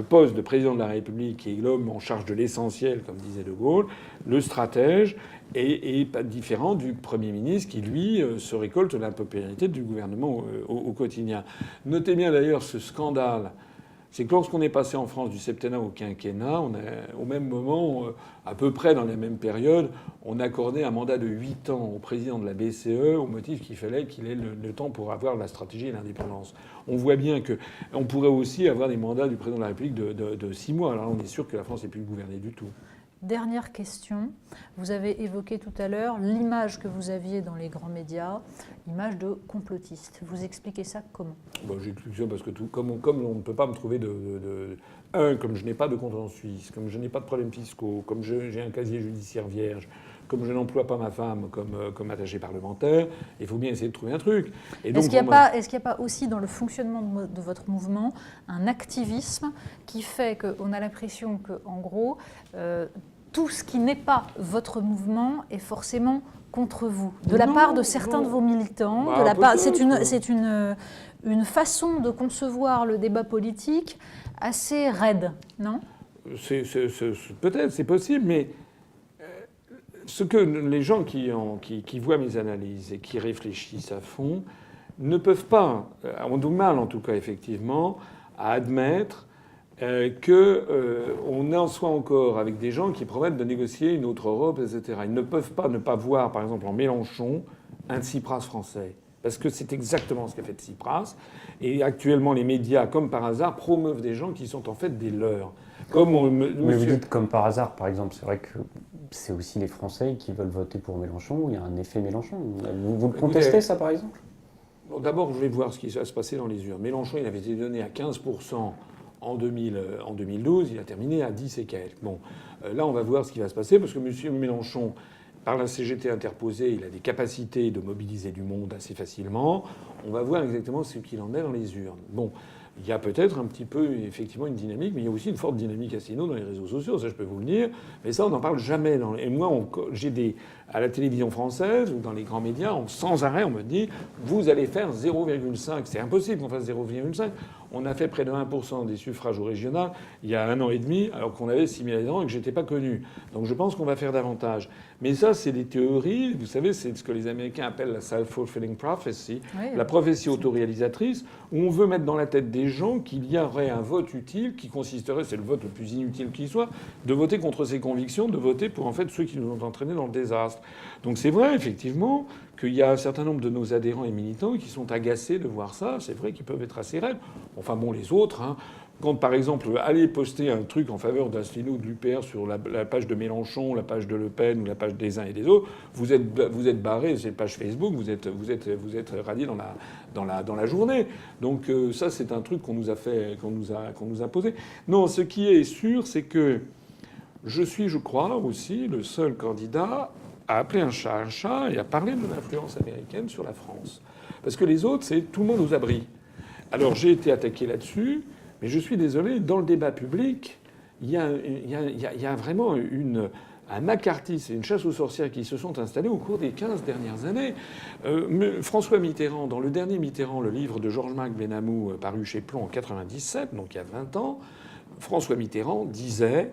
poste de président de la République qui est l'homme en charge de l'essentiel, comme disait De Gaulle, le stratège, et pas différent du Premier ministre qui, lui, se récolte l'impopullarité du gouvernement au quotidien. Notez bien d'ailleurs ce scandale. C'est que lorsqu'on est passé en France du septennat au quinquennat, au même moment, à peu près dans la même période, on accordait un mandat de 8 ans au président de la BCE au motif qu'il fallait qu'il ait le temps pour avoir la stratégie et l'indépendance. On voit bien qu'on pourrait aussi avoir des mandats du président de la République de 6 mois. Alors là, on est sûr que la France n'est plus gouvernée du tout. Dernière question. Vous avez évoqué tout à l'heure l'image que vous aviez dans les grands médias, image de complotiste. Vous expliquez ça comment ? J'explique ça parce que comme on ne peut pas me trouver comme je n'ai pas de compte en Suisse, comme je n'ai pas de problèmes fiscaux, comme j'ai un casier judiciaire vierge, comme je n'emploie pas ma femme comme attachée parlementaire, il faut bien essayer de trouver un truc. Est-ce qu'il n'y a pas aussi dans le fonctionnement de votre mouvement un activisme qui fait qu'on a l'impression qu'en gros, tout ce qui n'est pas votre mouvement est forcément contre vous, de la part de certains de vos militants, c'est une façon de concevoir le débat politique assez raide, non ? Peut-être, c'est possible, mais ce que les gens qui voient mes analyses et qui réfléchissent à fond ne peuvent pas, ont du mal en tout cas effectivement, à admettre qu'on en soit encore avec des gens qui promettent de négocier une autre Europe, etc. Ils ne peuvent pas ne pas voir, par exemple, en Mélenchon, un Tsipras français. Parce que c'est exactement ce qu'a fait Tsipras. Et actuellement, les médias, comme par hasard, promeuvent des gens qui sont en fait des leurs. Mais vous dites comme par hasard, par exemple. C'est vrai que c'est aussi les Français qui veulent voter pour Mélenchon. Il y a un effet Mélenchon. Vous le contestez, ça, par exemple ? Bon, d'abord, je vais voir ce qui va se passer dans les urnes. Mélenchon, il avait été donné à 15% en 2012. Il a terminé à 10 et quelques. Bon, là, on va voir ce qui va se passer, parce que M. Mélenchon, par la CGT interposée, il a des capacités de mobiliser du monde assez facilement. On va voir exactement ce qu'il en est dans les urnes. Bon, il y a peut-être un petit peu, effectivement, une dynamique, mais il y a aussi une forte dynamique casino dans les réseaux sociaux, ça je peux vous le dire. Mais ça, on n'en parle jamais. Et moi, à la télévision française ou dans les grands médias, sans arrêt, on me dit « vous allez faire 0,5 ». C'est impossible qu'on fasse 0,5. On a fait près de 1% des suffrages au régional il y a 1 an et demi, alors qu'on avait 6 000 adhérents et que j'étais pas connu. Donc je pense qu'on va faire davantage. Mais ça, c'est des théories. Vous savez, c'est ce que les Américains appellent la self-fulfilling prophecy, la prophétie autoréalisatrice, où on veut mettre dans la tête des gens qu'il y aurait un vote utile qui consisterait, c'est le vote le plus inutile qui soit, de voter contre ses convictions, de voter pour en fait ceux qui nous ont entraînés dans le désastre. Donc c'est vrai, effectivement, qu'il y a un certain nombre de nos adhérents et militants qui sont agacés de voir ça. C'est vrai qu'ils peuvent être assez raides. Enfin bon, les autres, hein, quand par exemple, allez poster un truc en faveur d'Asselineau ou de l'UPR sur la page de Mélenchon, la page de Le Pen ou la page des uns et des autres, vous êtes barré, c'est une page Facebook, vous êtes radié dans la journée. Donc ça, c'est un truc qu'on nous a posé. Non, ce qui est sûr, c'est que je suis, je crois, aussi le seul candidat à appeler un chat et à parler de l'influence américaine sur la France. Parce que les autres, c'est tout le monde aux abris. Alors j'ai été attaqué là-dessus, mais je suis désolé, dans le débat public, il y a vraiment un macartisme et une chasse aux sorcières qui se sont installés au cours des 15 dernières années. François Mitterrand, dans le dernier Mitterrand, le livre de Georges-Marc Benamou, paru chez Plon en 97, donc il y a 20 ans, François Mitterrand disait...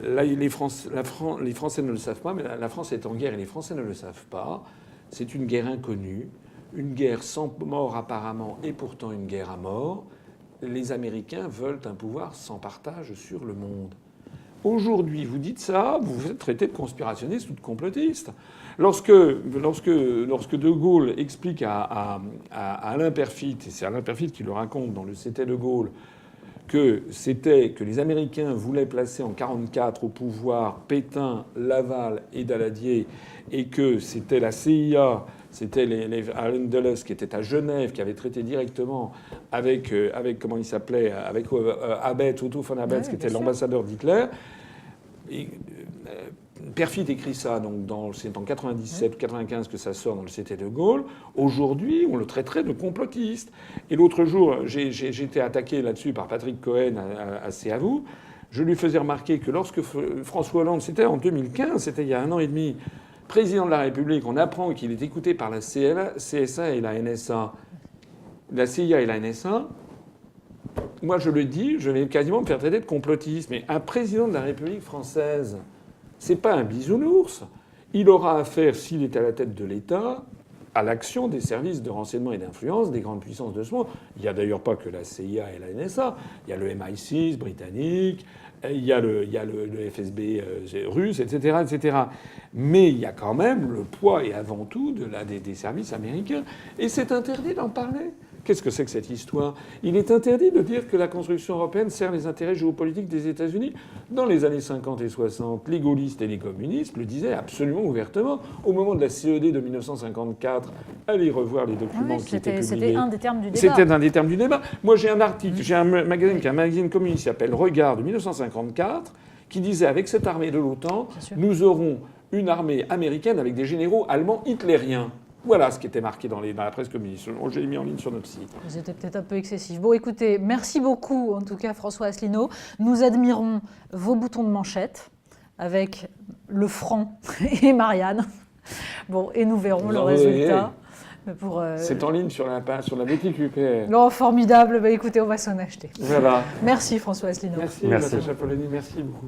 les Français ne le savent pas, mais la France est en guerre et les Français ne le savent pas. C'est une guerre inconnue, une guerre sans mort apparemment et pourtant une guerre à mort. Les Américains veulent un pouvoir sans partage sur le monde. Aujourd'hui, vous dites ça, vous vous êtes traité de conspirationniste ou de complotiste. Lorsque De Gaulle explique à Alain Peyrefitte, et c'est Alain Peyrefitte qui le raconte dans le C'était De Gaulle, que les Américains voulaient placer en 1944 au pouvoir Pétain, Laval et Daladier, et que c'était la CIA, c'était les Allen Dulles qui étaient à Genève, qui avaient traité directement avec comment il s'appelait, avec Abetz, Otto von Abetz, qui était l'ambassadeur d'Hitler. Peyrefitte écrit ça, donc c'est en 97 ou 95 que ça sort dans le C'était De Gaulle. Aujourd'hui, on le traiterait de complotiste. Et l'autre jour, j'ai été attaqué là-dessus par Patrick Cohen à C'est à vous. Je lui faisais remarquer que lorsque François Hollande, c'était en 2015, c'était il y a 1 an et demi, président de la République, on apprend qu'il est écouté par la CSA et la NSA, la CIA et la NSA. Moi, je le dis, je vais quasiment me faire traiter de complotiste. Mais un président de la République française, c'est pas un bisounours. Il aura affaire, s'il est à la tête de l'État, à l'action des services de renseignement et d'influence des grandes puissances de ce monde. Il n'y a d'ailleurs pas que la CIA et la NSA. Il y a le MI6 britannique, il y a le FSB russe, etc., etc. Mais il y a quand même le poids et avant tout des services américains. Et c'est interdit d'en parler. Qu'est-ce que c'est que cette histoire? Il est interdit de dire que la construction européenne sert les intérêts géopolitiques des États-Unis. Dans les années 50 et 60, les gaullistes et les communistes le disaient absolument ouvertement. Au moment de la CED de 1954, allez revoir les documents qui étaient publiés. C'était un des termes du débat. C'était un des termes du débat. Moi, j'ai un article, j'ai un magazine qui est un magazine communiste qui s'appelle Regard de 1954, qui disait avec cette armée de l'OTAN, nous aurons une armée américaine avec des généraux allemands hitlériens. Voilà ce qui était marqué dans la presse communiste. Je l'ai mis en ligne sur notre site. C'était peut-être un peu excessif. Bon, écoutez, merci beaucoup, en tout cas, François Asselineau. Nous admirons vos boutons de manchette avec le franc et Marianne. Bon, et nous verrons le résultat. C'est en ligne sur la boutique UPR. Oh, formidable. Bah, écoutez, on va s'en acheter. Voilà. Merci, François Asselineau. Merci. Natacha Polony. Merci beaucoup.